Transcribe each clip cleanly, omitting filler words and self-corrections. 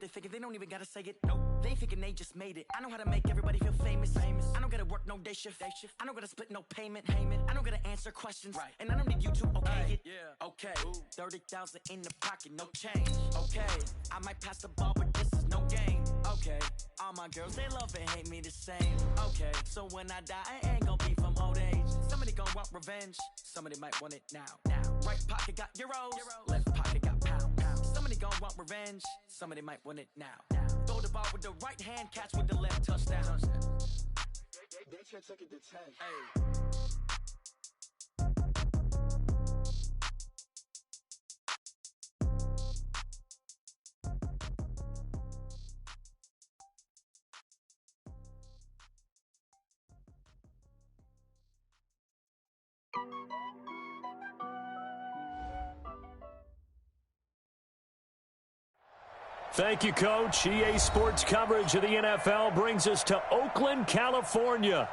They figure they don't even gotta say it. Nope. They thinking they just made it. I know how to make everybody feel famous. I don't gotta work no day shift. I don't gotta split no payment. I don't gotta answer questions. Right. And I don't need you to okay it. Yeah. Okay. 30,000 in the pocket, no change. Okay. I might pass the ball, but this is no game. Okay. All my girls, they love and hate me the same. Okay. So when I die, I ain't gonna be from old age. Somebody gonna want revenge. Somebody might want it now. Right pocket got euros. Left pocket got pounds. Somebody gon' want revenge. Somebody might want it now. Throw the ball with the right hand, catch with the left, touchdown. They can't take it to 10. Hey. Thank you, Coach. EA Sports coverage of the NFL brings us to Oakland, California.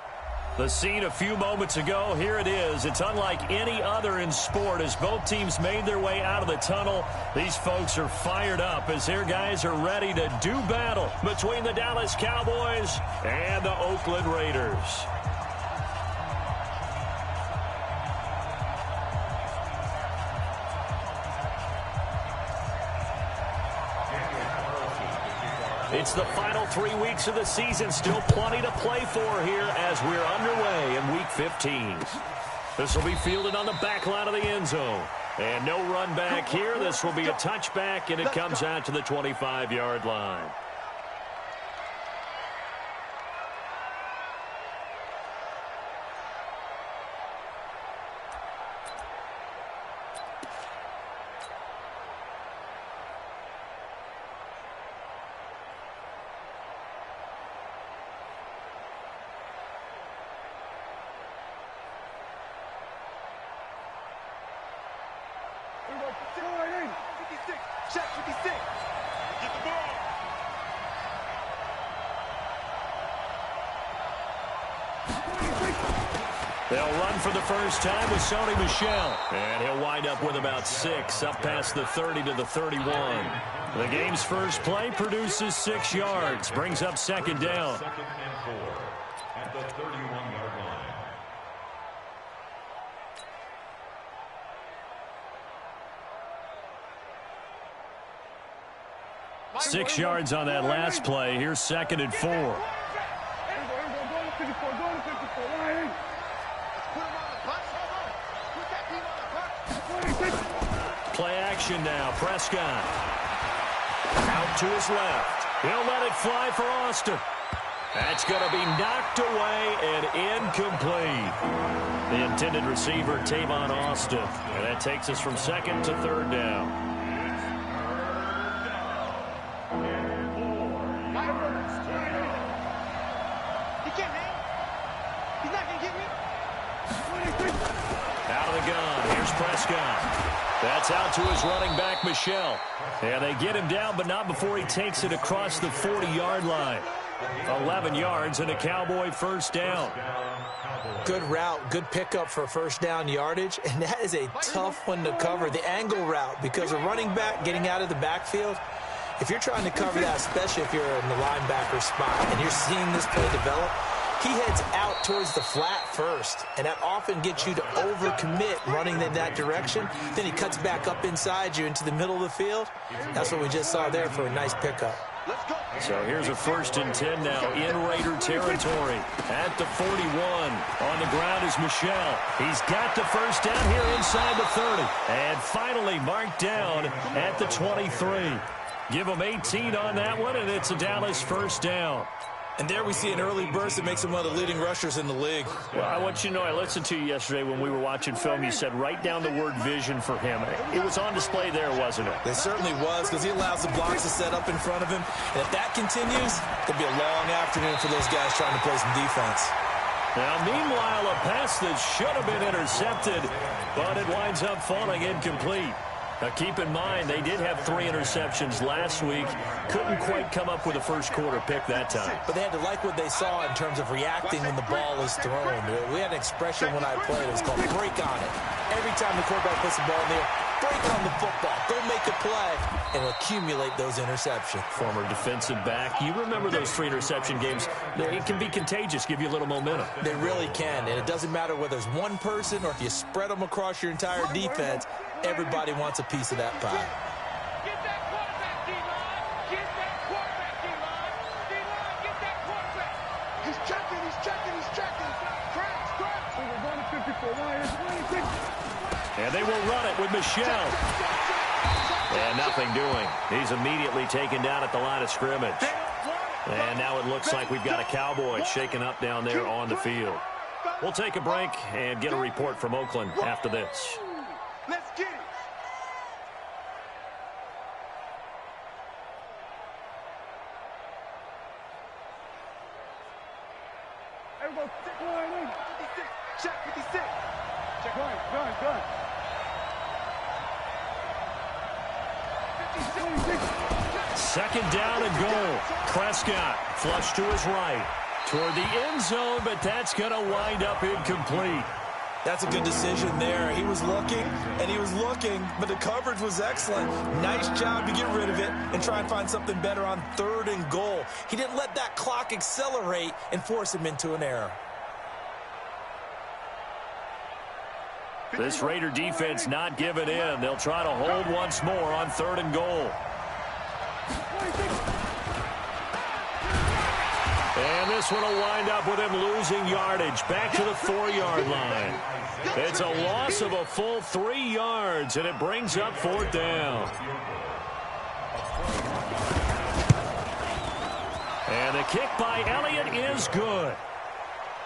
The scene a few moments ago, here it is. It's unlike any other in sport as both teams made their way out of the tunnel. These folks are fired up as their guys are ready to do battle between the Dallas Cowboys and the Oakland Raiders. It's the final 3 weeks of the season. Still plenty to play for here as we're underway in Week 15. This will be fielded on the back line of the end zone. And no run back here. This will be a touchback, and it comes out to the 25-yard line. They'll run for the first time with Sony Michel. And he'll wind up with about 6, up past the 30 to the 31. The game's first play produces 6 yards, brings up second down. 2nd and 4 at the 31-yard line. 6 yards on that last play. Here's 2nd and 4. Play action now. Prescott. Out to his left. He'll let it fly for Austin. That's going to be knocked away and incomplete. The intended receiver, Tavon Austin. And that takes us from 2nd to 3rd down. Out of the gun. Here's Prescott. That's out to his running back, Michel. And they get him down, but not before he takes it across the 40-yard line. 11 yards and a Cowboy first down. Good route, good pickup for first down yardage, and that is a tough one to cover, the angle route, because a running back getting out of the backfield, if you're trying to cover that, especially if you're in the linebacker spot and you're seeing this play develop, he heads out towards the flat first, and that often gets you to overcommit running in that direction. Then he cuts back up inside you into the middle of the field. That's what we just saw there for a nice pickup. So here's a 1st and 10 now in Raider territory at the 41. On the ground is Michel. He's got the first down here inside the 30. And finally marked down at the 23. Give him 18 on that one, and it's a Dallas first down. And there we see an early burst that makes him one of the leading rushers in the league. Well, I want you to know, I listened to you yesterday when we were watching film. You said write down the word vision for him. It was on display there, wasn't it? It certainly was, because he allows the blocks to set up in front of him. And if that continues, it'll be a long afternoon for those guys trying to play some defense. Now, meanwhile, a pass that should have been intercepted, but it winds up falling incomplete. Now, keep in mind, they did have 3 interceptions last week. Couldn't quite come up with a first-quarter pick that time. But they had to like what they saw in terms of reacting when the ball is thrown. We had an expression when I played. It was called break on it. Every time the quarterback puts the ball in there, break on the football, go make a play, and accumulate those interceptions. Former defensive back. You remember those 3 interception games. It can be contagious, give you a little momentum. They really can, and it doesn't matter whether it's one person or if you spread them across your entire defense, everybody wants a piece of that pie. Get that quarterback, D-line. Get that quarterback, D-line. D-line, get that quarterback. He's checking, he's checking, he's checking. Crash, crash. We're going to 54. And they will run it with Michelle. And nothing doing. He's immediately taken down at the line of scrimmage. And now it looks like we've got a Cowboy shaken up down there on the field. We'll take a break and get a report from Oakland after this. Let's get it. Everyone, stick line in. 56. Check 56. Check line. Gun. 56. Second down and goal. Prescott flush to his right toward the end zone, but that's going to wind up incomplete. That's a good decision there. He was looking, but the coverage was excellent. Nice job to get rid of it and try and find something better on 3rd and goal. He didn't let that clock accelerate and force him into an error. This Raider defense not giving in. They'll try to hold once more on 3rd and goal. And this one will wind up with him losing yardage back to the 4-yard line. It's a loss of a full 3 yards, and it brings up 4th down. And the kick by Elliott is good.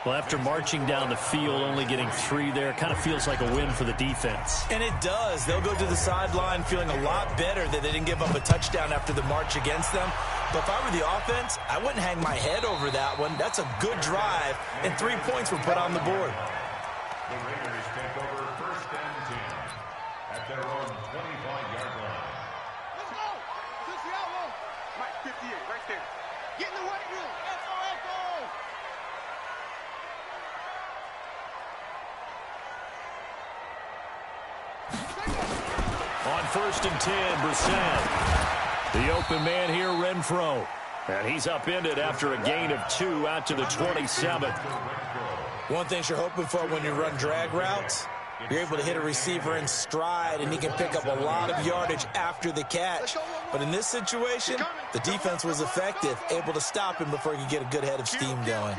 Well, after marching down the field, only getting 3 there, kind of feels like a win for the defense. And it does. They'll go to the sideline feeling a lot better that they didn't give up a touchdown after the march against them. But if I were the offense, I wouldn't hang my head over that one. That's a good drive, and 3 points were put on the board. The Raiders take over 1st and 10 at their own 25-yard line. Let's go. This is the outlaw. Mike, 58, right there. Get in the weight room. Echo, echo. On 1st and 10, Brissett. The open man here, Renfro. And he's upended after a gain of 2 out to the 27. One thing you're hoping for when you run drag routes, you're able to hit a receiver in stride, and he can pick up a lot of yardage after the catch. But in this situation, the defense was effective, able to stop him before he could get a good head of steam going.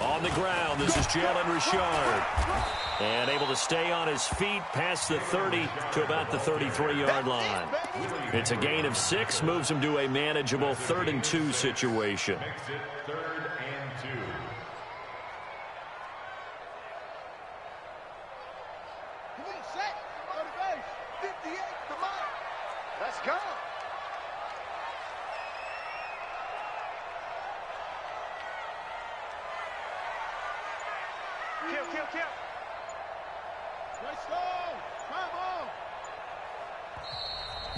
On the ground, this is Jalen Richard. And able to stay on his feet past the 30 to about the 33-yard line. It's a gain of 6, moves him to a manageable 3rd and 2 situation. Makes it 3rd and 2. Come on, set. Go to base. 58, come on. Let's go. Kill. Let's go. Come on.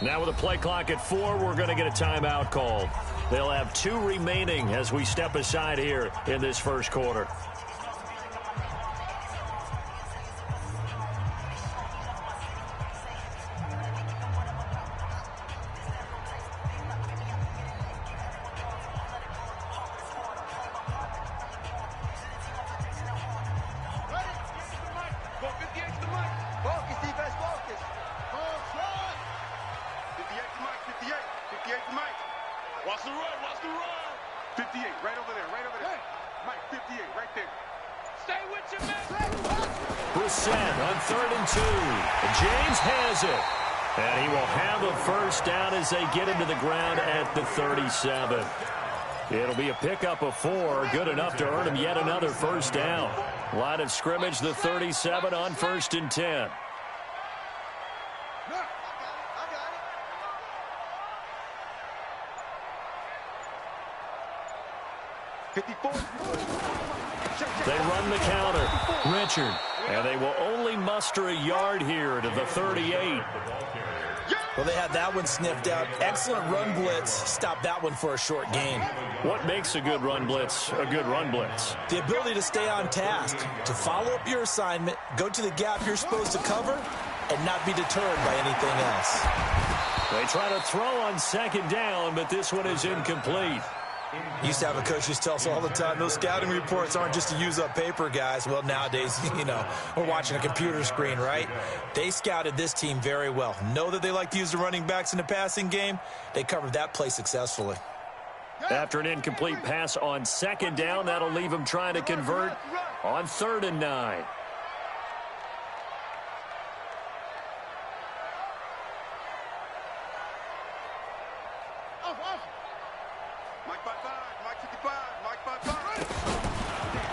Now with a play clock at 4, we're going to get a timeout called. They'll have 2 remaining as we step aside here in this first quarter. Watch the run. 58, right over there. Hey. Mike, 58, right there. Stay with your man. Brissett on 3rd and 2. James has it. And he will have a first down as they get him to the ground at the 37. It'll be a pickup of 4, good enough to earn him yet another first down. Line of scrimmage, the 37 on 1st and 10. They run the counter. Richard. And they will only muster a yard here to the 38. Well, they had that one sniffed out. Excellent run blitz. Stop that one for a short gain. What makes a good run blitz a good run blitz? The ability to stay on task, to follow up your assignment, go to the gap you're supposed to cover, and not be deterred by anything else. They try to throw on second down, but this one is incomplete. Used to have a coach just tell us all the time, those scouting reports aren't just to use up paper, guys. Well, nowadays, we're watching a computer screen, right? They scouted this team very well. Know that they like to use the running backs in the passing game. They covered that play successfully. After an incomplete pass on second down, that'll leave them trying to convert on 3rd and 9.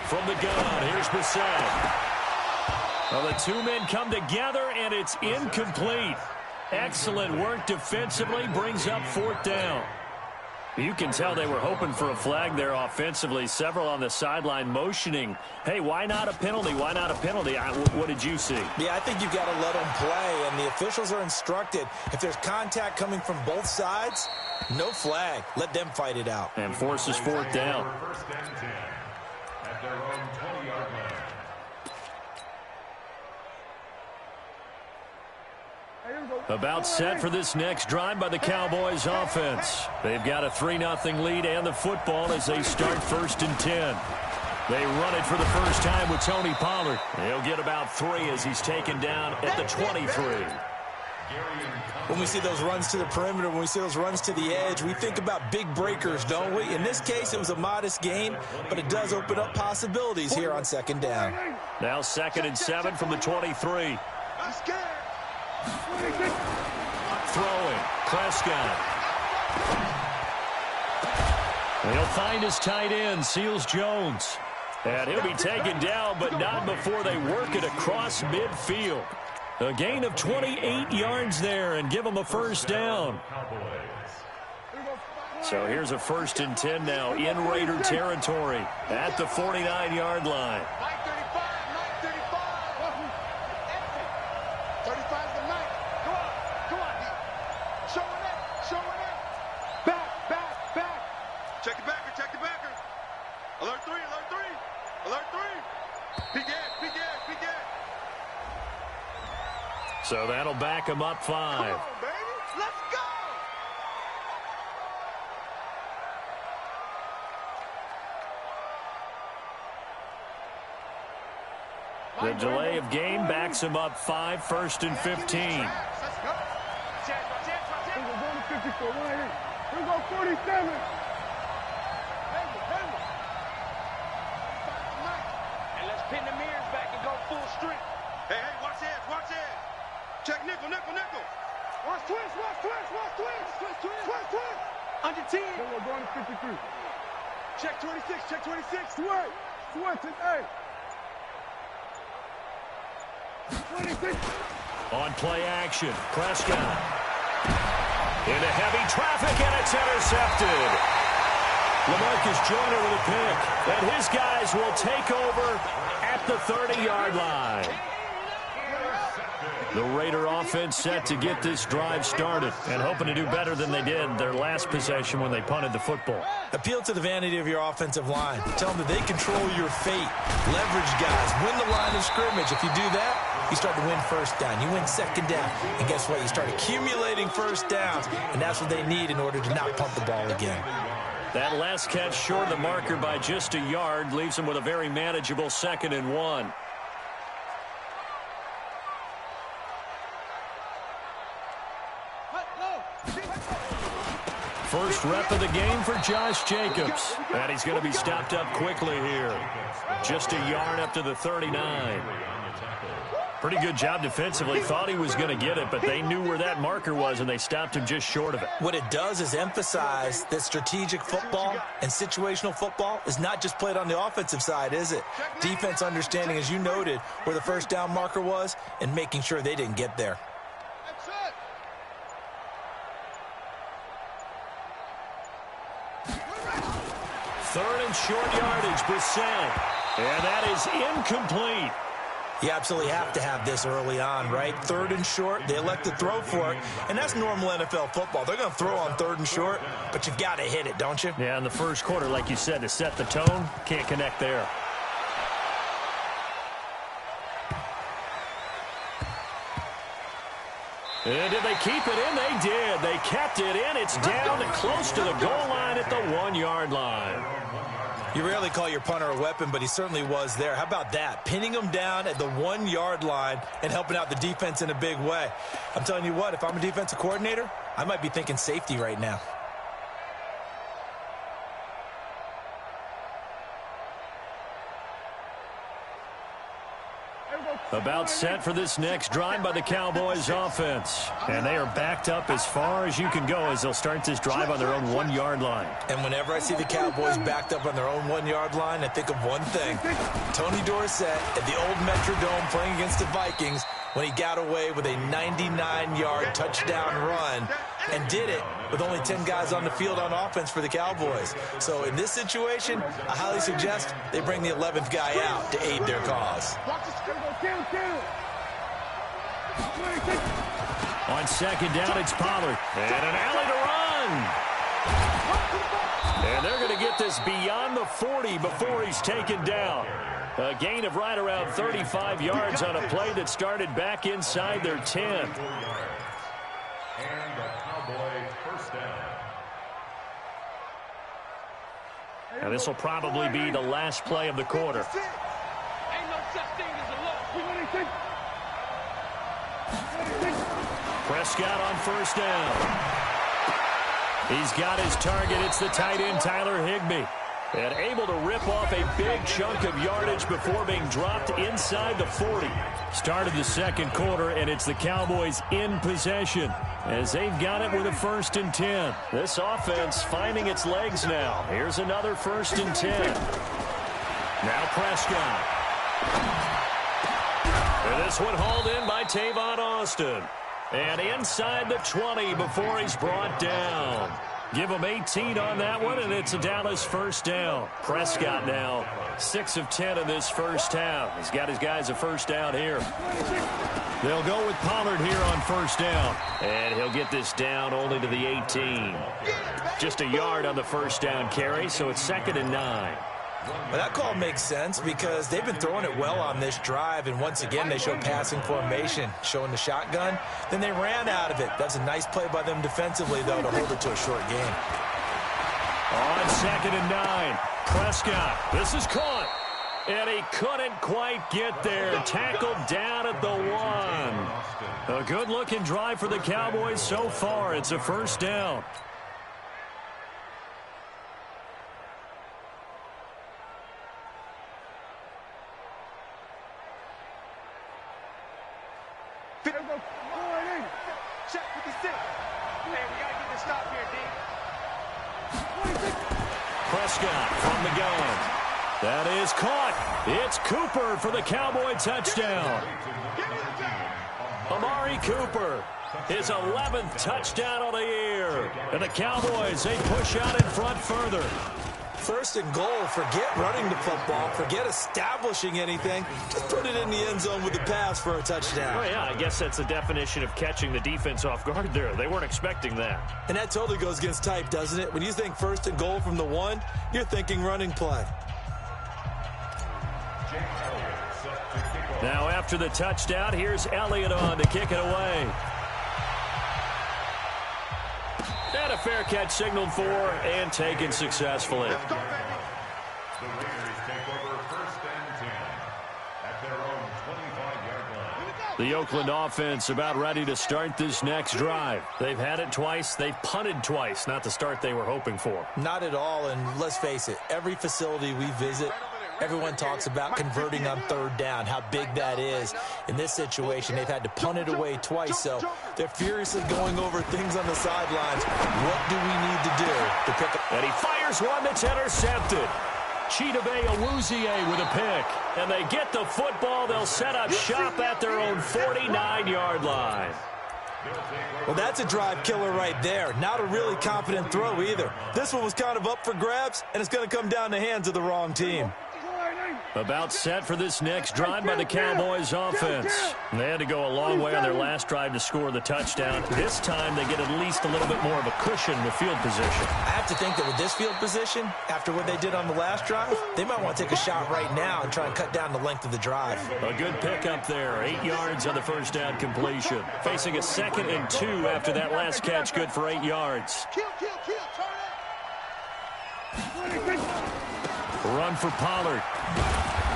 From the gun, here's Bissett. Well, the two men come together, and it's incomplete. Excellent work defensively, brings up 4th down. You can tell they were hoping for a flag there offensively. Several on the sideline motioning, hey, why not a penalty? Why not a penalty? What did you see? Yeah, I think you've got to let them play, and the officials are instructed. If there's contact coming from both sides, no flag. Let them fight it out. And forces 4th down. First and 10 at their own 20-yard line. About set for this next drive by the Cowboys offense. They've got a 3-0 lead and the football as they start 1st and 10. They run it for the first time with Tony Pollard. He'll get about 3 as he's taken down at the 23. When we see those runs to the perimeter, when we see those runs to the edge, we think about big breakers, don't we? In this case, it was a modest gain, but it does open up possibilities here on 2nd down. Now 2nd and 7 from the 23. Throwing, Prescott. He'll find his tight end, Seals Jones. And he'll be taken down, but not before they work it across midfield. A gain of 28 yards there and give them a 1st down. So here's a 1st and 10 now in Raider territory at the 49-yard line. So that'll back him up 5. Come on, baby. Let's go. The delay of game backs him up 5, 1st and 15. Let's go. We're going to 54. We're going 47. And let's pin the mirrors back and go full street. Hey, watch this, watch this. Check nickel. Watch twist. Under 10. Then we're going to 53. Check 26. Switch it, hey. 26. On play action, Prescott. Into heavy traffic, and it's intercepted. LaMarcus Joyner with a pick. And his guys will take over at the 30-yard line. The Raider offense set to get this drive started and hoping to do better than they did their last possession when they punted the football. Appeal to the vanity of your offensive line. Tell them that they control your fate. Leverage guys. Win the line of scrimmage. If you do that, you start to win 1st down. You win 2nd down. And guess what? You start accumulating 1st downs, and that's what they need in order to not punt the ball again. That last catch short of the marker by just a yard leaves them with a very manageable 2nd and 1. First rep of the game for Josh Jacobs. And he's going to be stopped up quickly here. Just a yard up to the 39. Pretty good job defensively. Thought he was going to get it, but they knew where that marker was, and they stopped him just short of it. What it does is emphasize that strategic football and situational football is not just played on the offensive side, is it? Defense understanding, as you noted, where the 1st down marker was and making sure they didn't get there. 3rd and short yardage, Bissett. And that is incomplete. You absolutely have to have this early on, right? 3rd and short, they elect to throw for it, and that's normal NFL football. They're going to throw on 3rd and short, but you've got to hit it, don't you? Yeah, in the first quarter, like you said, to set the tone, can't connect there. And did they keep it in? They did. They kept it in. It's down and close to the goal line at the 1-yard line. You rarely call your punter a weapon, but he certainly was there. How about that? Pinning him down at the 1-yard line and helping out the defense in a big way. I'm telling you what, if I'm a defensive coordinator, I might be thinking safety right now. About set for this next drive by the Cowboys offense. And they are backed up as far as you can go as they'll start this drive on their own 1-yard line. And whenever I see the Cowboys backed up on their own 1-yard line, I think of one thing. Tony Dorsett at the old Metrodome playing against the Vikings when he got away with a 99-yard touchdown run and did it with only 10 guys on the field on offense for the Cowboys. So in this situation, I highly suggest they bring the 11th guy out to aid their cause. On second down, it's Pollard. And an alley to run. And they're going to get this beyond the 40 before he's taken down. A gain of right around 35 yards on a play that started back inside their 10. And the Cowboys first down. Now this will probably be the last play of the quarter. Ain't no such thing as a loss. Prescott on first down. He's got his target. It's the tight end, Tyler Higbee. And able to rip off a big chunk of yardage before being dropped inside the 40. Started the second quarter, and it's the Cowboys in possession as they've got it with a 1st and 10. This offense finding its legs now. Here's another 1st and 10. Now Prescott. And this one hauled in by Tavon Austin. And inside the 20 before he's brought down. Give him 18 on that one, and it's a Dallas first down. Prescott now 6 of 10 in this first half. He's got his guys a first down here. They'll go with Pollard here on first down. And he'll get this down only to the 18. Just a yard on the first down carry, so it's 2nd and 9. Well, that call makes sense because they've been throwing it well on this drive, and once again they show passing formation, showing the shotgun. Then they ran out of it. That's a nice play by them defensively, though, to hold it to a short game. On 2nd and 9, Prescott. This is caught, and he couldn't quite get there. Tackled down at the 1. A good-looking drive for the Cowboys so far. It's a first down. Check 56. Man, we got to get this stop here, D. Prescott from the gun. That is caught. It's Cooper for the Cowboy touchdown. Amari Cooper, his 11th touchdown of the year. And the Cowboys, they push out in front further. 1st and goal. Forget running the football. Forget establishing anything. Just put it in the end zone with the pass for a touchdown. Oh, yeah, I guess that's the definition of catching the defense off guard there. They weren't expecting that. And that totally goes against type, doesn't it? When you think 1st and goal from the 1, you're thinking running play. Now after the touchdown, here's Elliott on to kick it away. And a fair catch signaled for and taken successfully. The Raiders take over 1st and 10 at their own 25-yard line. The Oakland offense about ready to start this next drive. They've had it twice. They've punted twice. Not the start they were hoping for. Not at all, and let's face it, every facility we visit, everyone talks about converting on 3rd down, how big that is. In this situation, they've had to punt it away twice, so they're furiously going over things on the sidelines. What do we need to do to pick up? And he fires one that's intercepted. Chidobe Awuzie with a pick. And they get the football. They'll set up shop at their own 49-yard line. Well, that's a drive killer right there. Not a really confident throw either. This one was kind of up for grabs, and it's going to come down the hands of the wrong team. About set for this next drive by the Cowboys offense. They had to go a long way on their last drive to score the touchdown. This time they get at least a little bit more of a cushion with field position. I have to think that with this field position, after what they did on the last drive, they might want to take a shot right now and try and cut down the length of the drive. A good pickup there. 8 yards on the first down completion. Facing a 2nd and 2 after that last catch, good for 8 yards. Run for Pollard.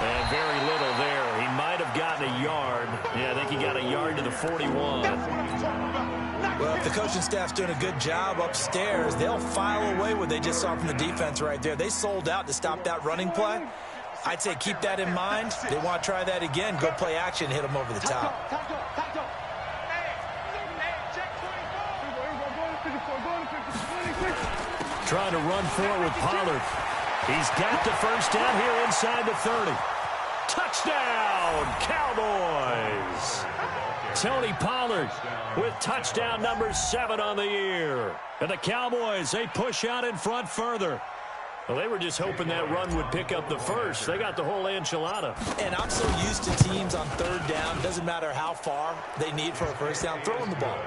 And very little there. He might have gotten a yard. Yeah, I think he got a yard to the 41. Well, if the coaching staff's doing a good job upstairs, they'll file away what they just saw from the defense right there. They sold out to stop that running play. I'd say keep that in mind. They want to try that again. Go play action, hit them over the top. Trying to run for it with Pollard. He's got the first down here inside the 30. Touchdown, Cowboys! Tony Pollard with touchdown number 7 on the year. And the Cowboys, they push out in front further. Well, they were just hoping that run would pick up the first. They got the whole enchilada. And I'm so used to teams on 3rd down, doesn't matter how far they need for a first down, throwing the ball.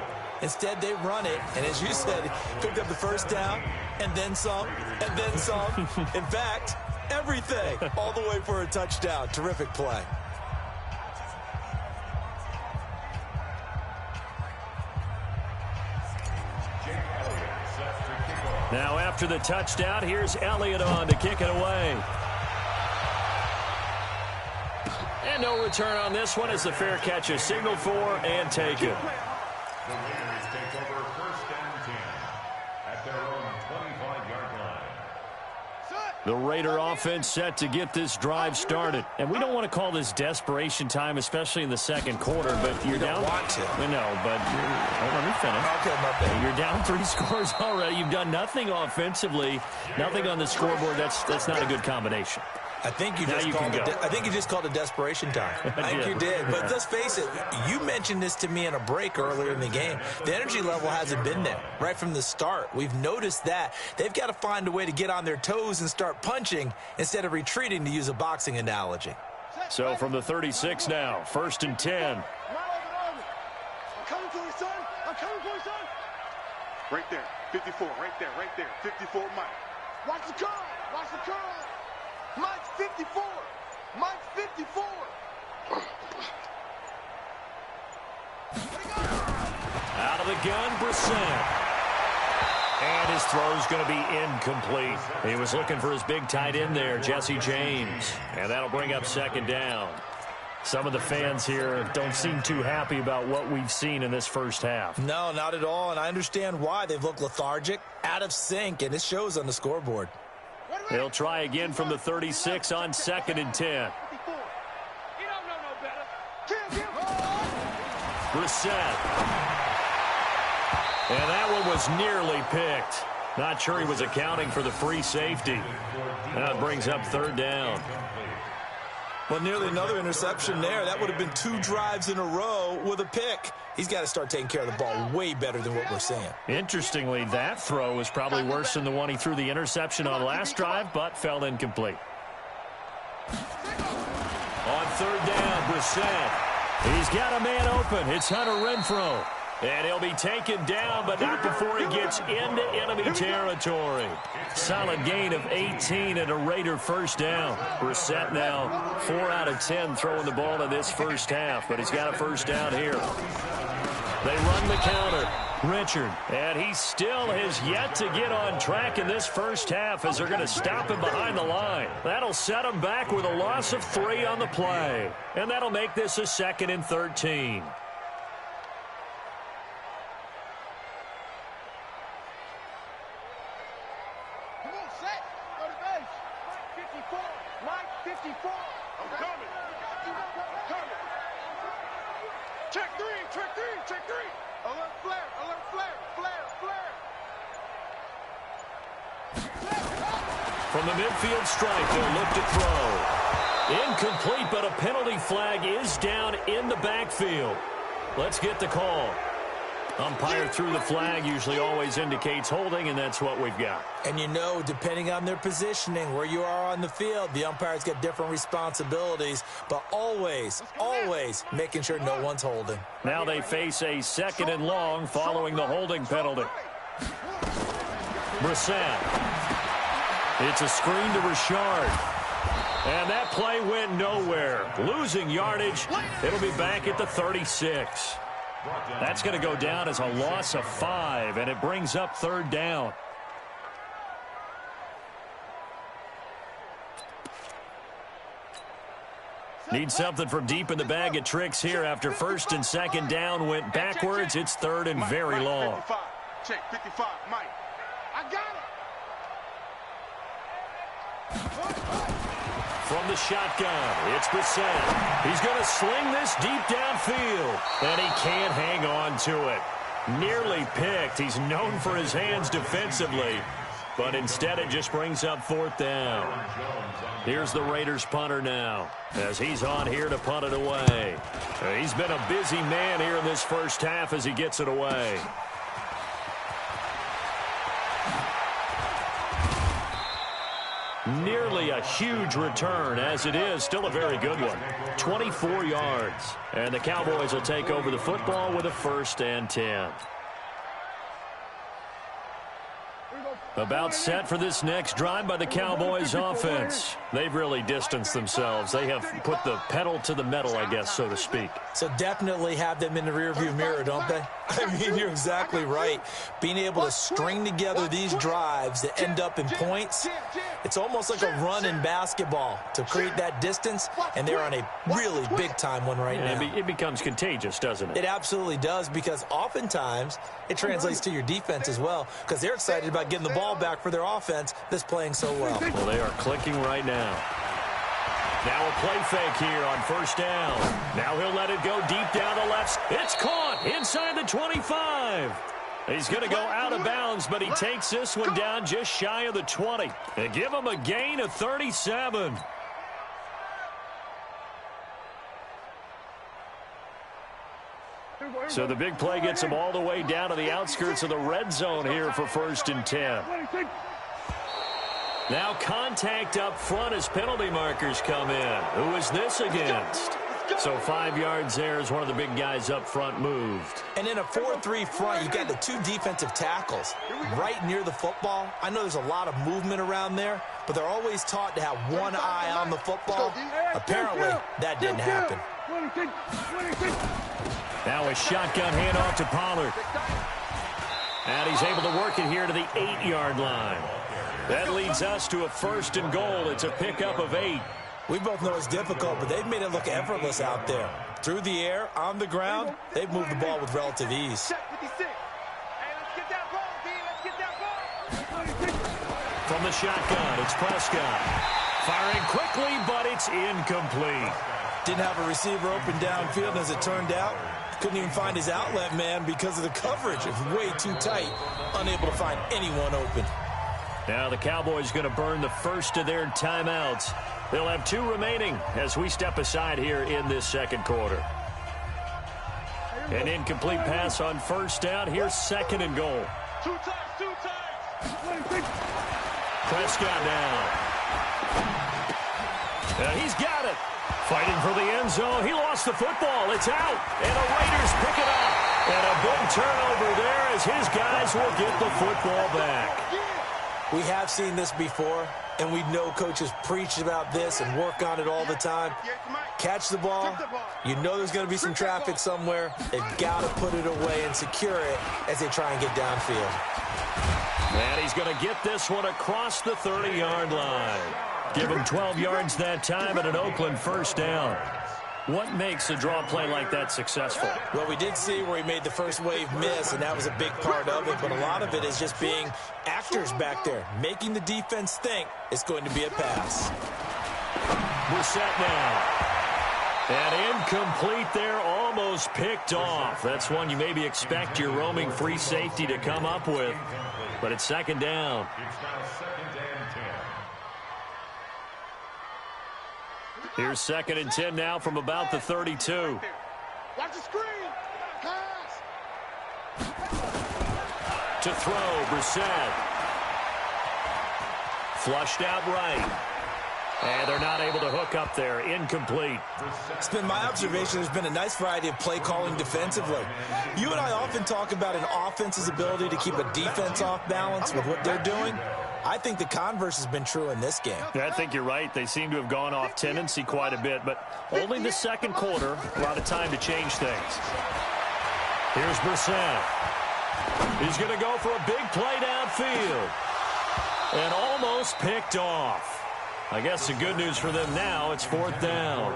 Instead, they run it, and as you said, picked up the first down, and then some, and then some. In fact, everything, all the way for a touchdown. Terrific play. Now after the touchdown, here's Elliott on to kick it away. And no return on this one as the fair catch is signaled for and taken. The Raiders take over 1st and 10 at their own 25-yard line. The Raider offense set to get this drive started. And we don't want to call this desperation time, especially in the 2nd quarter, but you're down. Don't want to. No, but let me finish. Okay, my bad. You're down 3 scores already. You've done nothing offensively, nothing on the scoreboard. That's not a good combination. I think you just called it desperation time. I think you did. But let's face it, you mentioned this to me in a break earlier in the game. The energy level hasn't been there right from the start. We've noticed that. They've got to find a way to get on their toes and start punching instead of retreating, to use a boxing analogy. So from the 36 now, 1st and 10. I'm coming for you, son. I'm coming for you, son. Right there. 54. Right there. 54, Mike. Watch the curl. Watch the curl. Mike's 54. Mike's 54. Out of the gun, Brissett. And his throw's going to be incomplete. He was looking for his big tight end there, Jesse James. And that'll bring up 2nd down. Some of the fans here don't seem too happy about what we've seen in this first half. No, not at all, and I understand why. They've looked lethargic, out of sync, and it shows on the scoreboard. They'll try again from the 36 on 2nd and 10. Brissett. And that one was nearly picked. Not sure he was accounting for the free safety. Now it brings up 3rd down. Well, nearly another interception there. That would have been 2 drives in a row with a pick. He's got to start taking care of the ball way better than what we're seeing. Interestingly, that throw was probably worse than the one he threw the interception on last drive, but fell incomplete. On 3rd down, Brissett. He's got a man open. It's Hunter Renfrow. And he'll be taken down, but not before he gets into enemy territory. Solid gain of 18 and a Raider first down. Brissett now 4 out of 10 throwing the ball in this first half, but he's got a first down here. They run the counter. Richard, and he still has yet to get on track in this first half as they're going to stop him behind the line. That'll set him back with a loss of 3 on the play, and that'll make this a 2nd and 13. From the midfield stripe, they'll look to throw. Incomplete, but a penalty flag is down in the backfield. Let's get the call. Umpire threw the flag, usually always indicates holding, and that's what we've got. And you know, depending on their positioning, where you are on the field, the umpires get different responsibilities, but always making sure no one's holding. Now they face a 2nd and long following the holding penalty. Brissett. It's a screen to Richard. And that play went nowhere. Losing yardage. It'll be back at the 36. That's going to go down as a loss of 5, and it brings up 3rd down. Need something from deep in the bag of tricks here after 1st and 2nd down went backwards. It's 3rd and very long. Check 55, Mike. I got it. From the shotgun, it's Brissett. He's going to sling this deep downfield, and he can't hang on to it. Nearly picked. He's known for his hands defensively, but instead it just brings up 4th down. Here's the Raiders punter now, as he's on here to punt it away. He's been a busy man here in this first half as he gets it away. Nearly a huge return, as it is still a very good one. 24 yards. And the Cowboys will take over the football with a 1st and 10. About set for this next drive by the Cowboys offense. They've really distanced themselves. They have put the pedal to the metal, I guess, so to speak. So definitely have them in the rearview mirror, don't they? I mean, you're exactly right. Being able to string together these drives that end up in points, it's almost like a run in basketball to create that distance, and they're on a really big-time one right now. It becomes contagious, doesn't it? It absolutely does, because oftentimes it translates to your defense as well, because they're excited about getting the ball back for their offense that's playing so well. Well, they are clicking right now. Now a play fake here on 1st down. Now he'll let it go deep down the left. It's caught inside the 25. He's going to go out of bounds, but he takes this one down just shy of the 20. They give him a gain of 37. So the big play gets him all the way down to the outskirts of the red zone here for 1st and 10. Now contact up front as penalty markers come in. Who is this against? So 5 yards there as one of the big guys up front moved. And in a 4-3 front, you got the 2 defensive tackles right near the football. I know there's a lot of movement around there, but they're always taught to have one eye on the football. Apparently, that didn't happen. Now a shotgun handoff to Pollard. And he's able to work it here to the 8-yard line. That leads us to a 1st and goal. It's a pickup of 8. We both know it's difficult, but they've made it look effortless out there. Through the air, on the ground, they've moved the ball with relative ease. From the shotgun, it's Prescott. Firing quickly, but it's incomplete. Didn't have a receiver open downfield, and as it turned out, couldn't even find his outlet man because of the coverage. It was way too tight, unable to find anyone open. Now the Cowboys going to burn the first of their timeouts. They'll have 2 remaining as we step aside here in this 2nd quarter. An incomplete pass on 1st down. Here's 2nd and goal. 2 times. Prescott now. He's got it. Fighting for the end zone. He lost the football. It's out. And the Raiders pick it up. And a big turnover there as his guys will get the football back. We have seen this before, and we know coaches preach about this and work on it all the time. Catch the ball. You know there's going to be some traffic somewhere. They've got to put it away and secure it as they try and get downfield. And he's going to get this one across the 30-yard line. Give him 12 yards that time and an Oakland 1st down. What makes a draw play like that successful? Well, we did see where he made the first wave miss, and that was a big part of it. But a lot of it is just being actors back there, making the defense think it's going to be a pass. Brissett now. And incomplete there, almost picked off. That's one you maybe expect your roaming free safety to come up with. But it's 2nd down. It's now 2nd and 10. Here's 2nd and 10 now from about the 32. Watch the screen. Pass. To throw, Brissett. Flushed out right. And they're not able to hook up there. Incomplete. It's been my observation there's been a nice variety of play calling defensively. You and I often talk about an offense's ability to keep a defense off balance with what they're doing. I think the converse has been true in this game. Yeah, I think you're right. They seem to have gone off tendency quite a bit, but only the second quarter. A lot of time to change things. Here's Brissett. He's going to go for a big play downfield. And almost picked off. I guess the good news for them now, it's 4th down.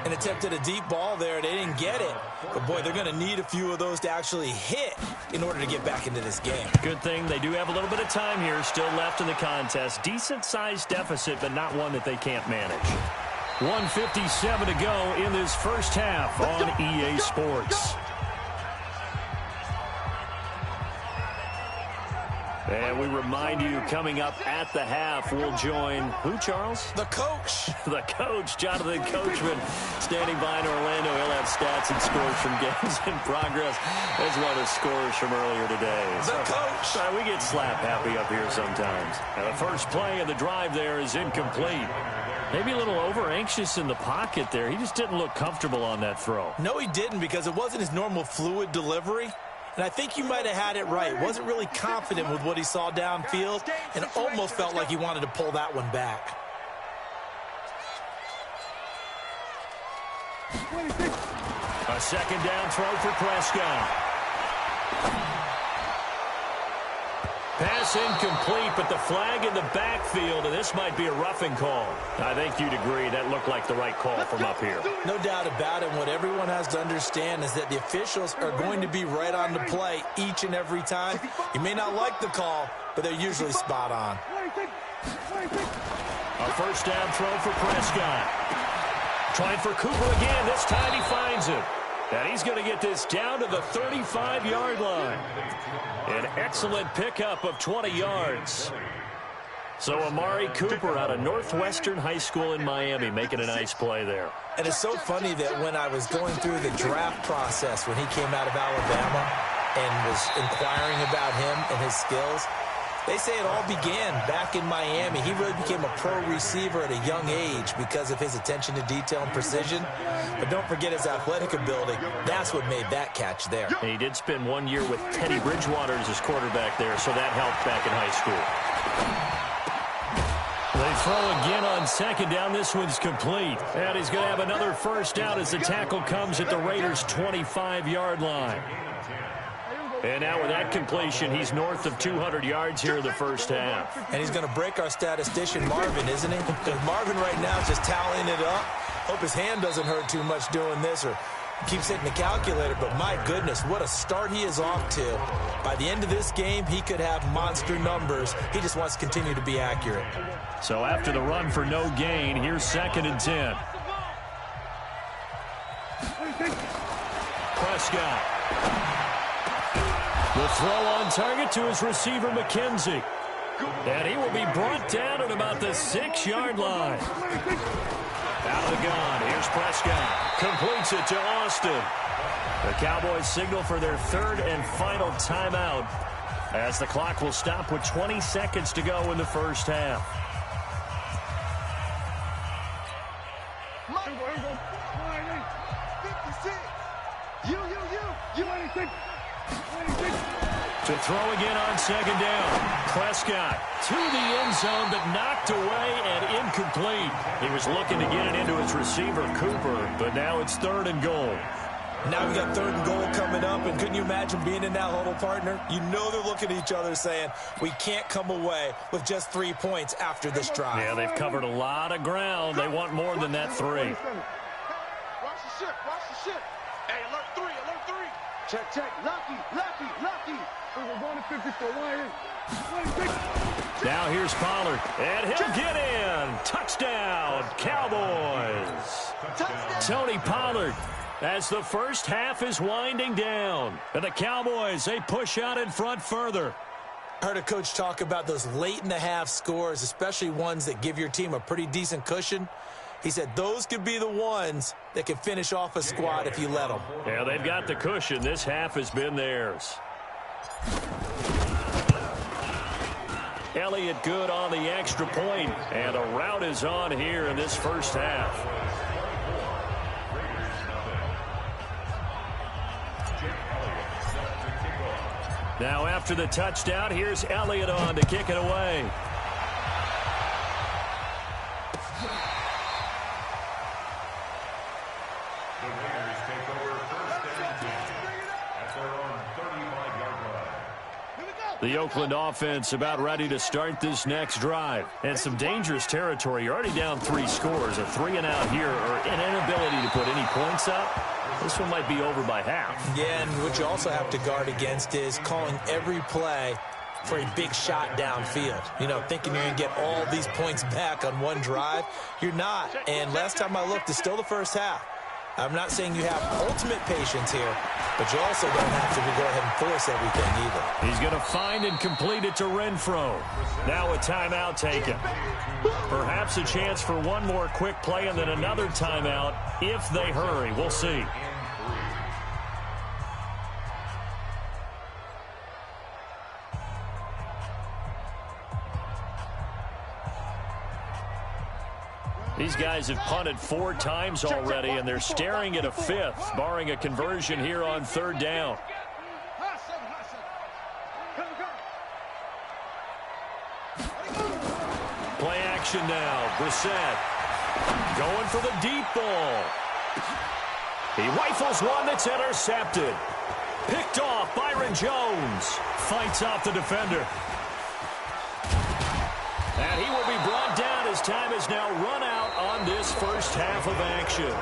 An attempt at a deep ball there. They didn't get it. But, boy, they're going to need a few of those to actually hit in order to get back into this game. Good thing they do have a little bit of time here still left in the contest. Decent-sized deficit, but not one that they can't manage. 1:57 to go in this first half on EA Sports. And we remind you, coming up at the half, we'll join who, Charles? The coach. The coach, Jonathan Coachman, standing by in Orlando. He'll have stats and scores from games in progress, as well as scores from earlier today. The coach. We get slap happy up here sometimes. And the first play of the drive there is incomplete. Maybe a little over-anxious in the pocket there. He just didn't look comfortable on that throw. No, he didn't, because it wasn't his normal fluid delivery. And I think you might have had it right. Wasn't really confident with what he saw downfield and almost felt like he wanted to pull that one back. A second down throw for Prescott. Pass incomplete, but the flag in the backfield, and this might be a roughing call. I think you'd agree that looked like the right call from up here. No doubt about it. What everyone has to understand is that the officials are going to be right on the play each and every time. You may not like the call, but they're usually spot on. A first down throw for Prescott. Trying for Cooper again. This time he finds him. And he's going to get this down to the 35-yard line. An excellent pickup of 20 yards. So Amari Cooper out of Northwestern High School in Miami making a nice play there. And it's so funny that when I was going through the draft process when he came out of Alabama and was inquiring about him and his skills, they say it all began back in Miami. He really became a pro receiver at a young age because of his attention to detail and precision. But don't forget his athletic ability. That's what made that catch there. And he did spend 1 year with Teddy Bridgewater as his quarterback there, so that helped back in high school. They throw again on second down. This one's complete. And he's going to have another first down as the tackle comes at the Raiders' 25-yard line. And now with that completion, he's north of 200 yards here in the first half. And he's going to break our statistician, Marvin, isn't he? Because Marvin right now is just tallying it up. Hope his hand doesn't hurt too much doing this or keeps hitting the calculator. But my goodness, what a start he is off to. By the end of this game, he could have monster numbers. He just wants to continue to be accurate. So after the run for no gain, here's 2nd and 10. Prescott. The throw on target to his receiver, McKenzie. And he will be brought down at about the 6-yard line. Out of the gun, here's Prescott. Completes it to Austin. The Cowboys signal for their 3rd and final timeout as the clock will stop with 20 seconds to go in the first half. To throw again on second down. Prescott to the end zone, but knocked away and incomplete. He was looking to get it into his receiver, Cooper, but now it's 3rd and goal. Now we got 3rd and goal coming up, and couldn't you imagine being in that huddle, partner? You know they're looking at each other saying, we can't come away with just 3 points after this drive. Yeah, they've covered a lot of ground. They want more than that 3. Watch the ship, watch the ship. Hey, alert 3, alert 3. Check, check, lucky. We're going to 54, Now here's Pollard, and he'll get in. Touchdown, Cowboys. Tony Pollard as the first half is winding down. And the Cowboys, they push out in front further. I heard a coach talk about those late-in-the-half scores, especially ones that give your team a pretty decent cushion. He said those could be the ones that can finish off a squad if you let them. Yeah, they've got the cushion. This half has been theirs. Elliott good on the extra point, and a rout is on here in this first half. Now after the touchdown, here's Elliott on to kick it away. The Raiders take over first and 10 at their own 35-yard line. The Oakland offense about ready to start this next drive. And some dangerous territory. You're already down 3 scores. A 3-and-out here, or an inability to put any points up. This one might be over by half. Yeah, and what you also have to guard against is calling every play for a big shot downfield. You know, thinking you're going to get all these points back on one drive. You're not. And last time I looked, it's still the first half. I'm not saying you have ultimate patience here, but you also don't have to go ahead and force everything either. He's going to find and complete it to Renfro. Now a timeout taken. Perhaps a chance for one more quick play and then another timeout if they hurry. We'll see. These guys have punted 4 times already, and they're staring at a 5th, barring a conversion here on 3rd down. Play action now. Brissett going for the deep ball. He rifles one that's intercepted. Picked off. Byron Jones fights off the defender. And he will be brought down as time has now run out on this first half of action.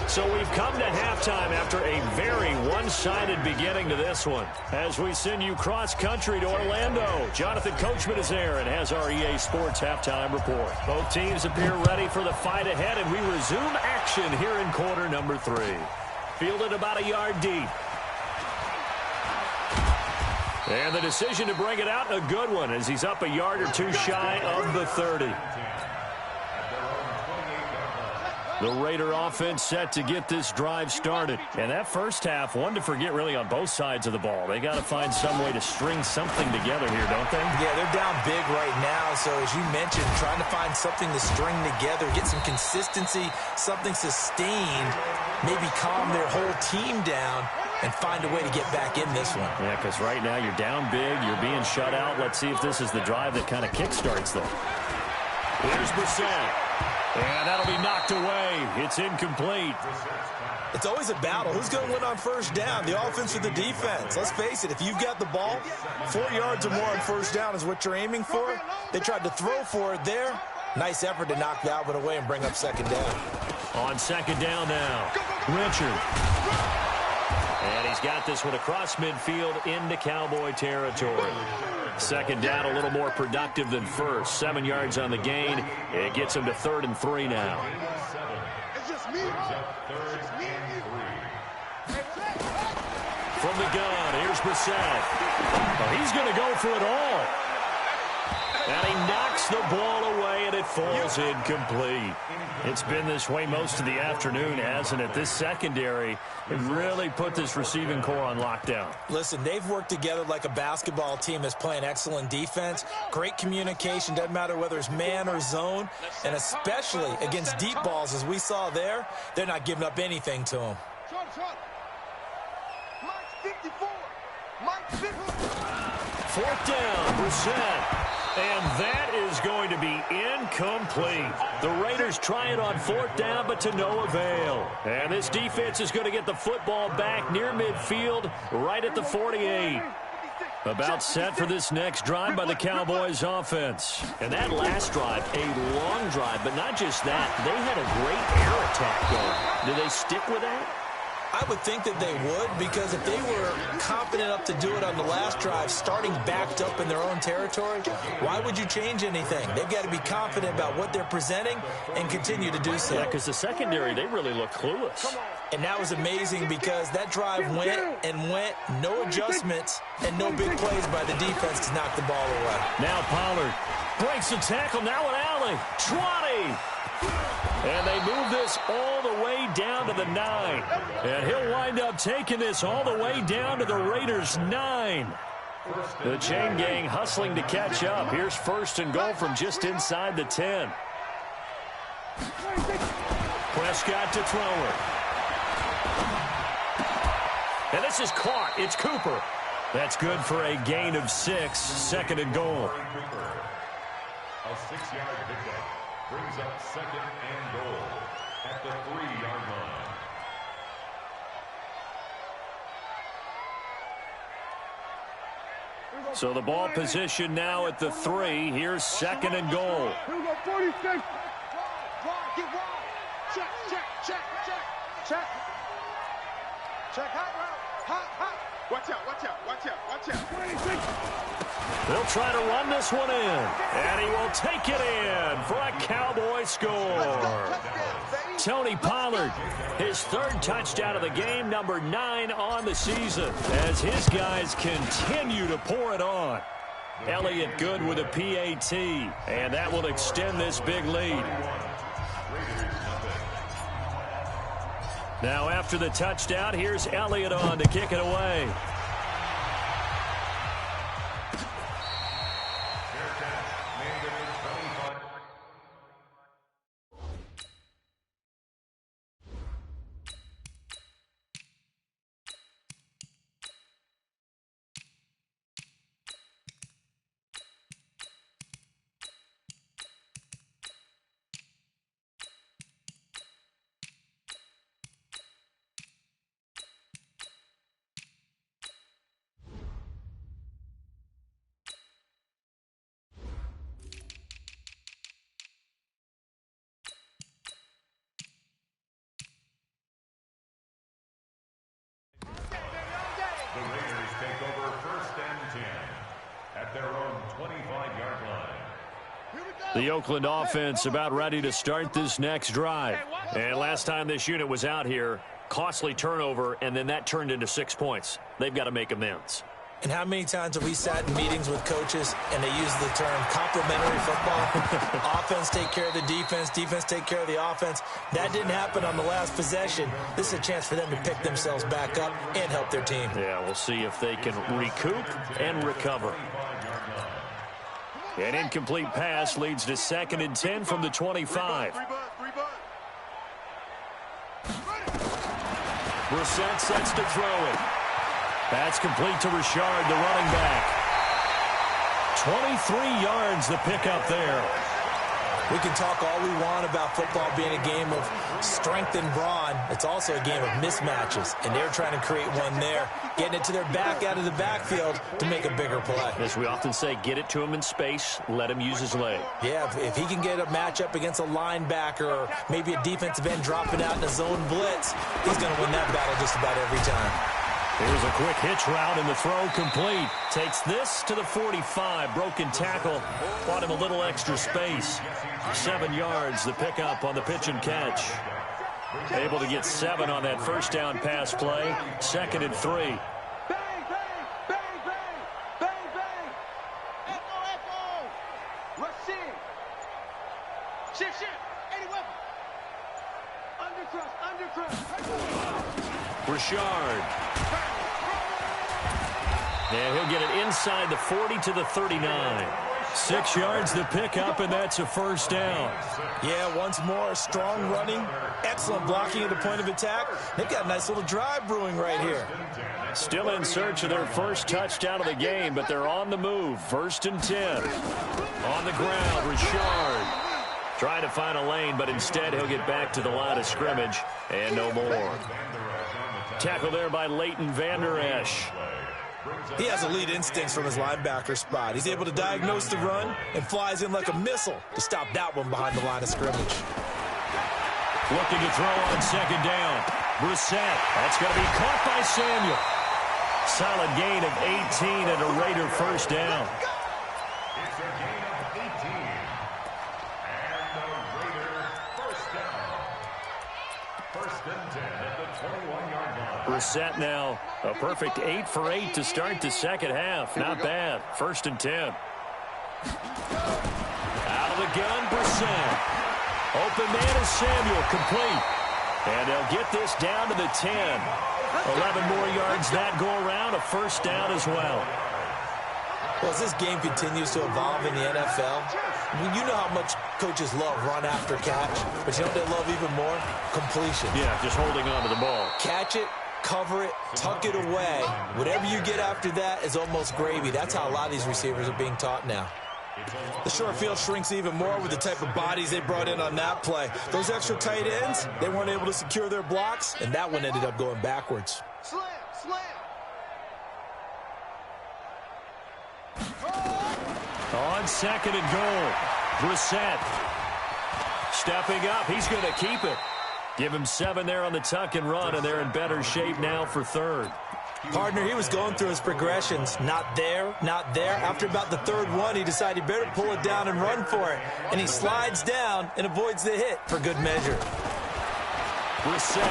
So we've come to halftime after a very one-sided beginning to this one. As we send you cross-country to Orlando, Jonathan Coachman is there and has our EA Sports halftime report. Both teams appear ready for the fight ahead, and we resume action here in quarter number 3. Fielded about a yard deep. And the decision to bring it out, a good one, as he's up a yard or 2 shy of the 30. The Raider offense set to get this drive started. And that first half, one to forget really on both sides of the ball. They got to find some way to string something together here, don't they? Yeah, they're down big right now. So as you mentioned, trying to find something to string together, get some consistency, something sustained, maybe calm their whole team down and find a way to get back in this one. Yeah, because right now you're down big, you're being shut out. Let's see if this is the drive that kind of kickstarts them. Here's Brissett. And that'll be knocked away. It's incomplete. It's always a battle. Who's going to win on first down, the offense or the defense? Let's face it, if you've got the ball, 4 yards or more on first down is what you're aiming for. They tried to throw for it there. Nice effort to knock that one away and bring up 2nd down. On 2nd down now, Richard. And he's got this one across midfield into Cowboy territory. 2nd down, a little more productive than first. 7 yards on the gain. It gets him to 3rd and 3 now. From the gun, here's Brissett. Oh, he's going to go for it all. And he knocks the ball away, and it falls incomplete. It's been this way most of the afternoon, hasn't it? This secondary really put this receiving core on lockdown. Listen, they've worked together like a basketball team that's playing excellent defense. Great communication, doesn't matter whether it's man or zone. And especially against deep balls, as we saw there, they're not giving up anything to them. Mike 54. Mike 54. 4th down, Brissett. And that is going to be incomplete. The Raiders try it on 4th down, but to no avail. And this defense is going to get the football back near midfield, right at the 48. About set for this next drive by the Cowboys offense. And that last drive, a long drive, but not just that. They had a great air attack going. Do they stick with that? I would think that they would, because if they were confident enough to do it on the last drive, starting backed up in their own territory, why would you change anything? They've got to be confident about what they're presenting and continue to do so. Yeah, because the secondary, they really look clueless. And that was amazing because that drive went and went, no adjustments, and no big plays by the defense to knock the ball away. Now Pollard breaks the tackle, now an alley. 20. And they move this all the way down to the 9. And he'll wind up taking this all the way down to the Raiders' 9. The chain gang hustling to catch up. Here's 1st and goal from just inside the 10. Prescott to throw it. And this is caught. It's Cooper. That's good for a gain of 6. 2nd and goal. A 6-yard pickup brings up 2nd and goal at the 3-yard line. So the ball position now at the 3. Here's 2nd and goal. Here we go, 46. Get wide. Check. Check, hot route. Watch out. 26. They'll try to run this one in. And he will take it in for a Cowboy score. Tony Pollard, his 3rd touchdown of the game, number 9 on the season, as his guys continue to pour it on. Elliott good with a PAT, and that will extend this big lead. Now after the touchdown, here's Elliott on to kick it away. The Raiders take over 1st and 10 at their own 25-yard line. The Oakland offense about ready to start this next drive. And last time this unit was out here, costly turnover, and then that turned into 6 points. They've got to make amends. And how many times have we sat in meetings with coaches and they use the term complementary football? Offense take care of the defense, defense take care of the offense. That didn't happen on the last possession. This is a chance for them to pick themselves back up and help their team. Yeah, we'll see if they can recoup and recover. An incomplete pass leads to 2nd and 10 from the 25. Brissett sets to throw it. That's complete to Richard, the running back. 23 yards the pickup there. We can talk all we want about football being a game of strength and brawn. It's also a game of mismatches, and they're trying to create one there, getting it to their back out of the backfield to make a bigger play. As we often say, get it to him in space, let him use his leg. Yeah, if he can get a matchup against a linebacker or maybe a defensive end dropping out in a zone blitz, he's going to win that battle just about every time. Here's a quick hitch route, and the throw complete. Takes this to the 45. Broken tackle. Bought him a little extra space. 7 yards, the pickup on the pitch and catch. Able to get 7 on that first down pass play. 2nd and 3. Bang, bang, bang, bang, bang, bang. Echo, echo. Rashid. Shift. 80 weapon. Undercrush. Richard. And he'll get it inside the 40 to the 39. 6 yards the pickup, and that's a first down. Yeah, once more, strong running, excellent blocking at the point of attack. They've got a nice little drive brewing right here. Still in search of their first touchdown of the game, but they're on the move. 1st and 10. On the ground, Richard. Trying to find a lane, but instead he'll get back to the line of scrimmage, and no more. Tackle there by Leighton Vander Esch. He has elite instincts from his linebacker spot. He's able to diagnose the run and flies in like a missile to stop that one behind the line of scrimmage. Looking to throw on 2nd down. Brissett. That's going to be caught by Samuel. Solid gain of 18 and a Raider first down. It's a gain of 18. And the Raider first down. 1st and 10 at the 21-yard line. Brissett now a perfect 8 for 8 to start the second half. Not bad. 1st and 10. Out of the gun, Brissett. Open man is Samuel, complete. And they'll get this down to the 10. 11 more yards that go around, a first down as well. Well, as this game continues to evolve in the NFL, you know how much coaches love run after catch, but you know what they love even more? Completion. Yeah, just holding on to the ball. Catch it, cover it, tuck it away. Whatever you get after that is almost gravy. That's how a lot of these receivers are being taught now. The short field shrinks even more with the type of bodies they brought in on that play. Those extra tight ends, they weren't able to secure their blocks, and that one ended up going backwards. Slam, slam. On second and goal, Brissett stepping up. He's going to keep it. Give him 7 there on the tuck and run, and they're in better shape now for third. Partner, he was going through his progressions. Not there, not there. After about the third one, he decided he better pull it down and run for it. And he slides down and avoids the hit for good measure. Brissett.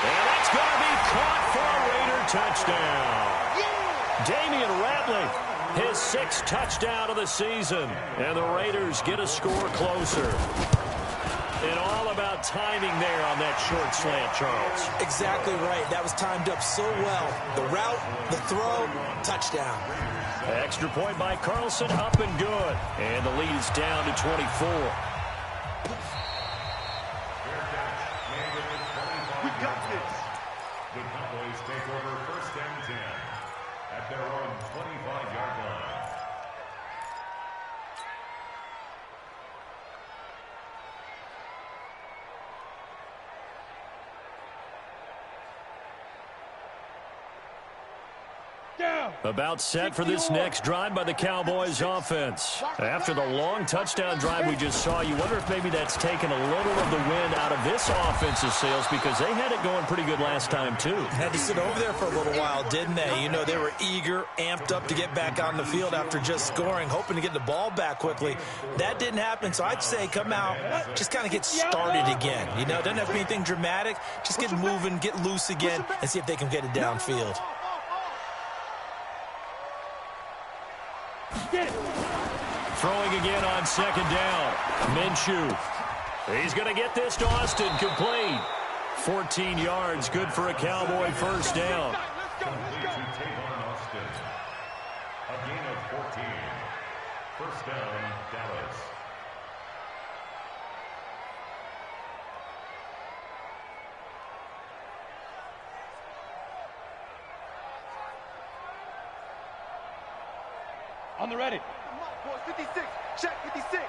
And that's going to be caught for a Raider touchdown. Damian Ratley, his 6th touchdown of the season. And the Raiders get a score closer. And all about timing there on that short slant, Charles. Exactly right. That was timed up so well. The route, the throw, touchdown. Extra point by Carlson, up and good. And the lead is down to 24. We got this. The Cowboys take over first and 10 at their own 25-yard line. About set for this next drive by the Cowboys offense. After the long touchdown drive we just saw, you wonder if maybe that's taken a little of the wind out of this offense's sails, because they had it going pretty good last time too. Had to sit over there for a little while, didn't they? You know, they were eager, amped up to get back on the field after just scoring, hoping to get the ball back quickly. That didn't happen, so I'd say come out, just kind of get started again. You know, doesn't have to be anything dramatic. Just get moving, get loose again, and see if they can get it downfield. Throwing again on second down. Minshew. He's going to get this to Austin, complete. 14 yards, good for a Cowboy first down. Complete to Tavon Austin. A gain of 14. First down, Dallas. On the ready. Boys, 56. Check 56.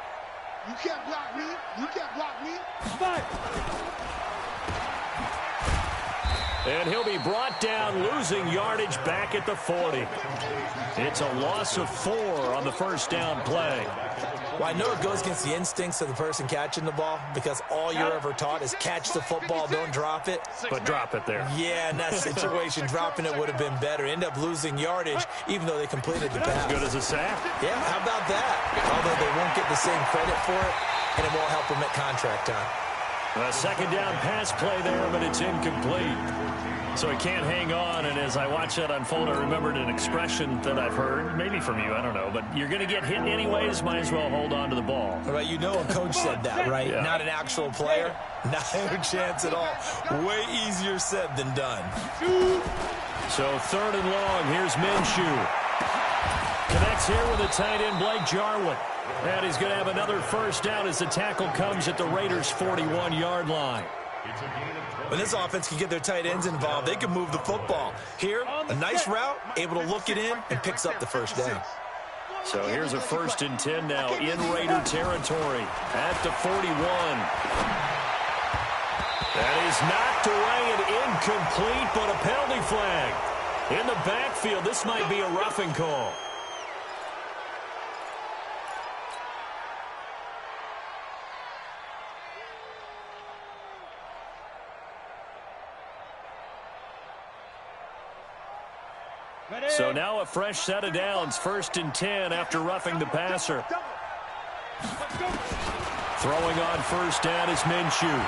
You can't block me. You can't block me. Fight. And he'll be brought down, losing yardage back at the 40. It's a loss of 4 on the first down play. Well, I know it goes against the instincts of the person catching the ball, because all you're ever taught is catch the football, don't drop it. But drop it there. Yeah, in that situation, dropping it would have been better. End up losing yardage, even though they completed the pass. Good as a sack. Yeah, how about that? Although they won't get the same credit for it, and it won't help them at contract time. A second down pass play there, but it's incomplete. So he can't hang on, and as I watch that unfold, I remembered an expression that I've heard, maybe from you, I don't know, but you're going to get hit anyways, might as well hold on to the ball. All right, you know a coach said that, right? Yeah. Not an actual player. Not a chance at all. Way easier said than done. So third and long, here's Minshew. Connects here with the tight end, Blake Jarwin. And he's going to have another first down as the tackle comes at the Raiders' 41-yard line. When this offense can get their tight ends involved, they can move the football. Here, a nice route, able to look it in, and picks up the first down. So here's a 1st and 10 now in Raider territory at the 41. That is knocked away and incomplete, but a penalty flag. In the backfield, this might be a roughing call. So now a fresh set of downs, 1st and 10 after roughing the passer. Throwing on first down is Minshew.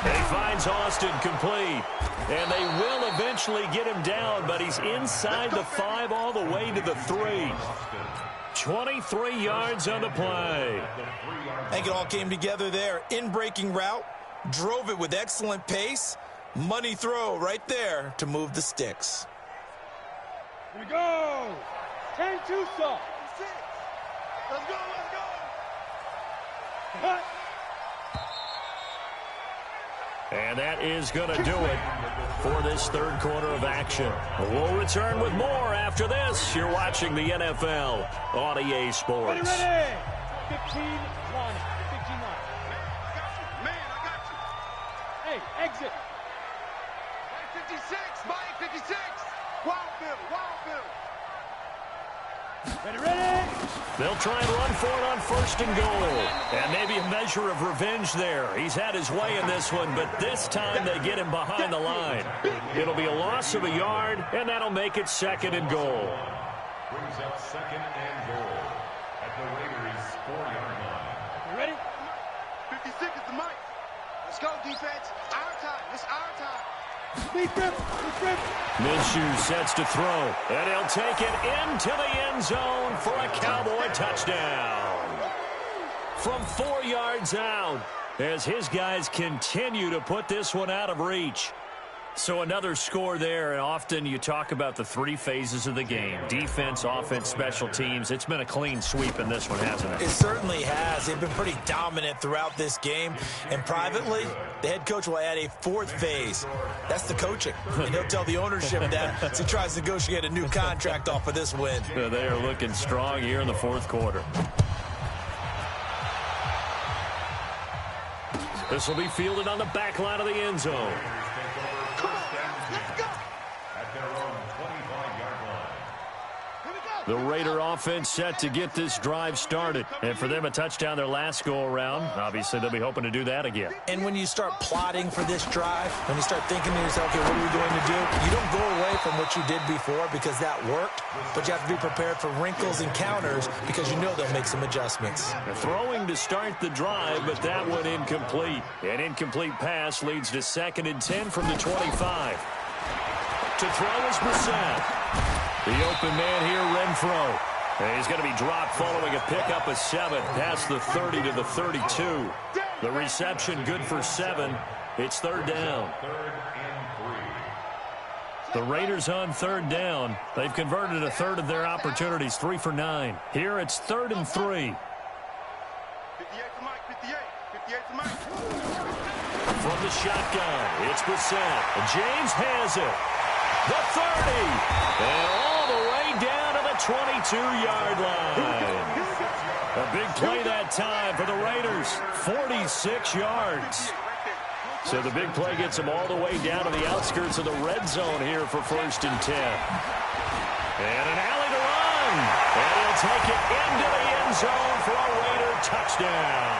He finds Austin complete. And they will eventually get him down, but he's inside the 5 all the way to the 3. 23 yards on the play. I think it all came together there. In-breaking route, drove it with excellent pace. Money throw right there to move the sticks. Here we go. 10-2 stop. Let's go, let's go. Cut. And that is going to do it for this third quarter of action. We'll return with more after this. You're watching the NFL on EA Sports. Ready. 15 line. 15 line. Man, I got you. Hey, exit. Mike 56, Mike 56. Wild Bill. Ready. They'll try and run for it on first and goal. And maybe a measure of revenge there. He's had his way in this one, but this time they get him behind the line. It'll be a loss of a yard, and that'll make it second and goal. Brings up second and goal at the Raiders' 4-yard line. You ready? 56 is the mic. Let's go, defense. Our time. It's our time. Deep grip. Minshew sets to throw, and he'll take it into the end zone for a Cowboy touchdown. From 4 yards out, as his guys continue to put this one out of reach. So another score there, and often you talk about the 3 phases of the game. Defense, offense, special teams. It's been a clean sweep in this one, hasn't it? It certainly has. They've been pretty dominant throughout this game. And privately, the head coach will add a 4th phase. That's the coaching. And he'll tell the ownership that as he tries to negotiate a new contract off of this win. They are looking strong here in the fourth quarter. This will be fielded on the back line of the end zone. The Raider offense set to get this drive started. And for them, a touchdown their last go-around. Obviously, they'll be hoping to do that again. And when you start plotting for this drive, when you start thinking to yourself, okay, what are we going to do? You don't go away from what you did before because that worked, but you have to be prepared for wrinkles and counters because you know they'll make some adjustments. They're throwing to start the drive, but that one incomplete. An incomplete pass leads to 2nd and 10 from the 25. To throw is Brissett. The open man here, Renfro. And he's going to be dropped following a pickup of 7 past the 30 to the 32. The reception good for 7. It's 3rd down. The Raiders on 3rd down. They've converted a third of their opportunities, 3 for 9. Here it's 3rd and 3. 58 to Mike, 58 to Mike. From the shotgun, it's Brissett. James has it. The 30. And all the way down to the 22-yard line. A big play that time for the Raiders. 46 yards. So the big play gets them all the way down to the outskirts of the red zone here for 1st and 10. And an alley to run. And he'll take it into the end zone for a Raider touchdown.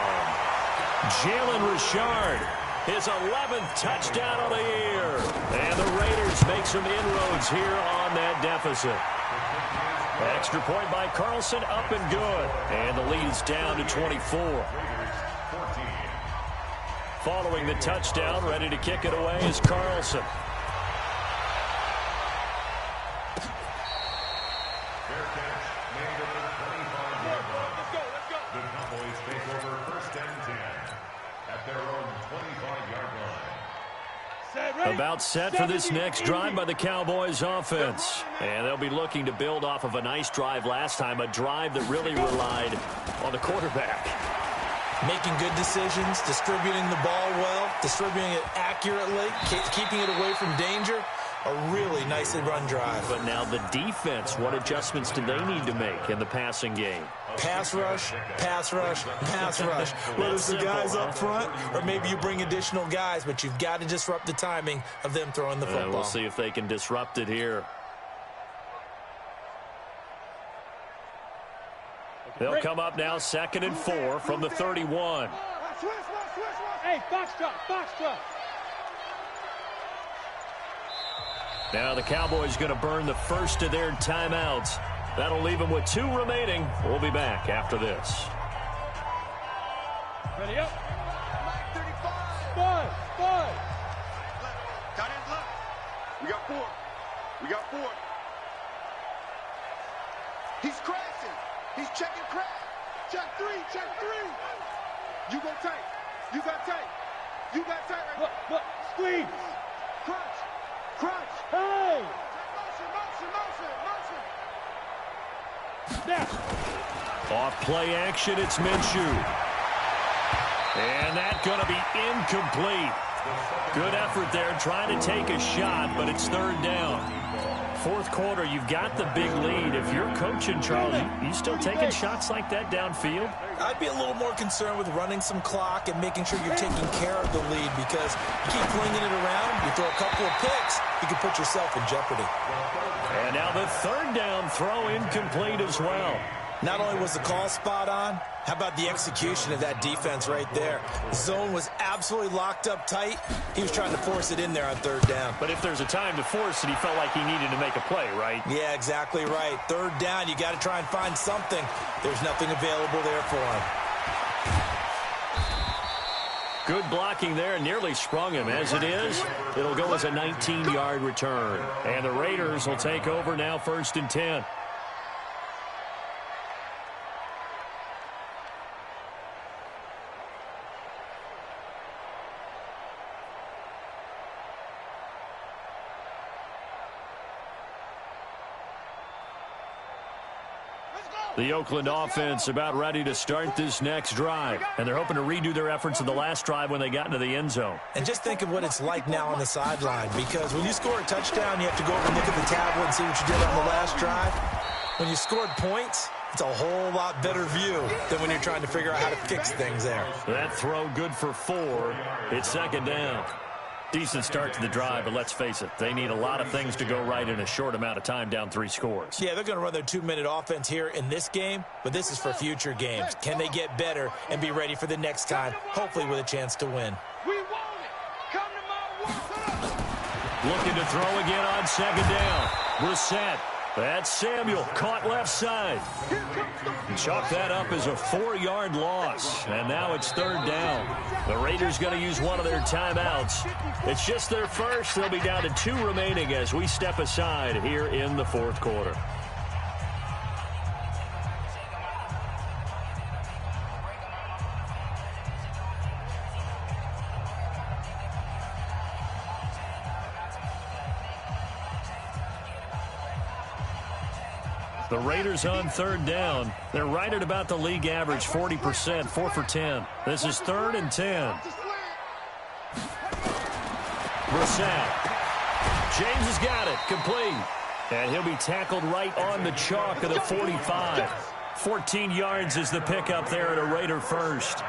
Jalen Richard, his 11th touchdown of the year. And the Raiders make some inroads here on that deficit. Extra point by Carlson, up and good. And the lead is down to 24. Following the touchdown, ready to kick it away is Carlson. Fair catch made at the 25-yard line. Let's go. The Cowboys take over 1st and 10 at their own 25-yard line. About set for this next drive by the Cowboys offense. And they'll be looking to build off of a nice drive last time, a drive that really relied on the quarterback. Making good decisions, distributing the ball well, distributing it accurately, keeping it away from danger. A really nicely run drive. But now the defense, what adjustments do they need to make in the passing game? Pass rush, pass rush, pass rush. Whether it's the guys up front or maybe you bring additional guys, but you've got to disrupt the timing of them throwing the football. We'll see if they can disrupt it here. They'll come up now 2nd and 4 from the 31. Hey, box drop. Now the Cowboys going to burn the first of their timeouts. That'll leave them with 2 remaining. We'll be back after this. Ready up. Mike 35. Five. Tight ends left. We got 4. He's crashing. He's checking crack. Check three, check three. You go tight. You got tight. You got tight right there. Look, squeeze. Crunch. Crunch. Hey! Motion. Snap. Off play action, it's Minshew. And that's going to be incomplete. Good effort there, trying to take a shot, but it's third down. Fourth quarter, you've got the big lead. If you're coaching, Charles, you still taking shots like that downfield? I'd be a little more concerned with running some clock and making sure you're taking care of the lead, because you keep flinging it around, you throw a couple of picks, you can put yourself in jeopardy. And now the third down throw incomplete as well. Not only was the call spot on, how about the execution of that defense right there? The zone was absolutely locked up tight. He was trying to force it in there on third down. But if there's a time to force it, he felt like he needed to make a play, right? Yeah, exactly right. Third down, you got to try and find something. There's nothing available there for him. Good blocking there, nearly sprung him. As it is, it'll go as a 19-yard return. And the Raiders will take over now, 1st and 10. The Oakland offense about ready to start this next drive. And they're hoping to redo their efforts in the last drive when they got into the end zone. And just think of what it's like now on the sideline, because when you score a touchdown, you have to go over and look at the tablet and see what you did on the last drive. When you scored points, it's a whole lot better view than when you're trying to figure out how to fix things there. That throw good for 4. It's 2nd down. Decent start to the drive, but let's face it, they need a lot of things to go right in a short amount of time, down 3 scores. Yeah, they're going to run their 2-minute offense here in this game, but this is for future games. Can they get better and be ready for the next time, hopefully with a chance to win? We want it. Come to my work. Looking to throw again on 2nd down. Brissett. That's Samuel, caught left side. Chalk that up as a 4-yard loss. And now it's 3rd down. The Raiders going to use one of their timeouts. It's just their first. They'll be down to 2 remaining as we step aside here in the 4th quarter. The Raiders on 3rd down. They're right at about the league average, 40%, 4 for 10. This is 3rd and 10. Brissett. James has got it, complete. And he'll be tackled right on the chalk of the 45. 14 yards is the pickup there at a Raider first.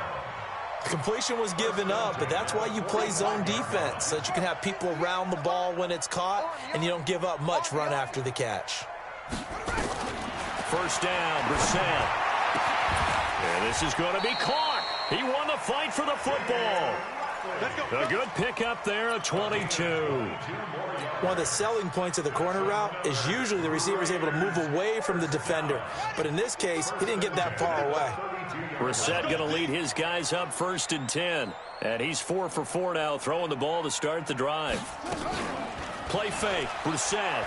Completion was given up, but that's why you play zone defense, so that you can have people around the ball when it's caught, and you don't give up much run after the catch. 1st down, Brissett. And this is going to be caught. He won the fight for the football. A good pickup there at 22. One of the selling points of the corner route is usually the receiver is able to move away from the defender. But in this case, he didn't get that far away. Brissett going to lead his guys up 1st and 10. And he's 4 for 4 now, throwing the ball to start the drive. Play fake, Brissett.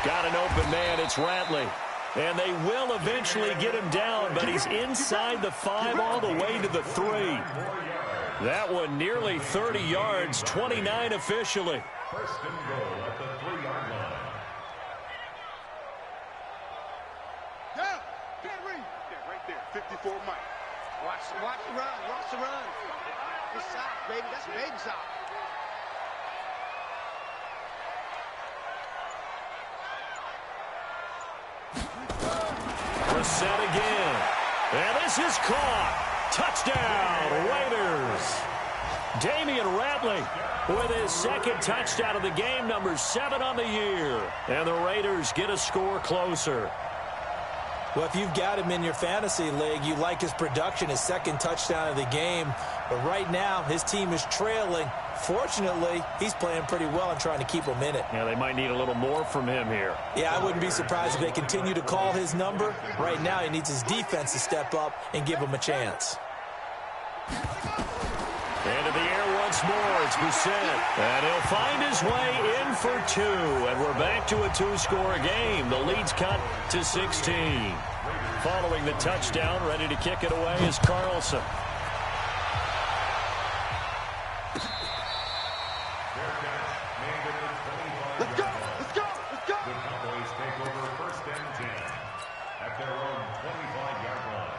Got an open man, it's Ratley. And they will eventually get him down, but he's inside the 5 all the way to the 3. That one nearly 30 yards, 29 officially. 1st and goal at the 3-yard line. Yeah, can't read. Yeah, right there, 54 Mike. Watch the run, watch the run. It's soft, baby, that's baby soft. Brissett again. And this is caught. Touchdown, Raiders. Damian Ratley with his 2nd touchdown of the game, number 7 on the year. And the Raiders get a score closer. Well, if you've got him in your fantasy league, you like his production, his 2nd touchdown of the game. But right now, his team is trailing. Fortunately, he's playing pretty well and trying to keep them in it. Yeah, they might need a little more from him here. Yeah, I wouldn't be surprised if they continue to call his number. Right now, he needs his defense to step up and give him a chance. Into the air once more, it's Brissett. And he'll find his way in for 2, and we're back to a 2-score game. The lead's cut to 16. Following the touchdown, ready to kick it away is Carlson. Let's go! Let's go! Let's go! The Cowboys take over 1st and 10 at their own 25-yard line.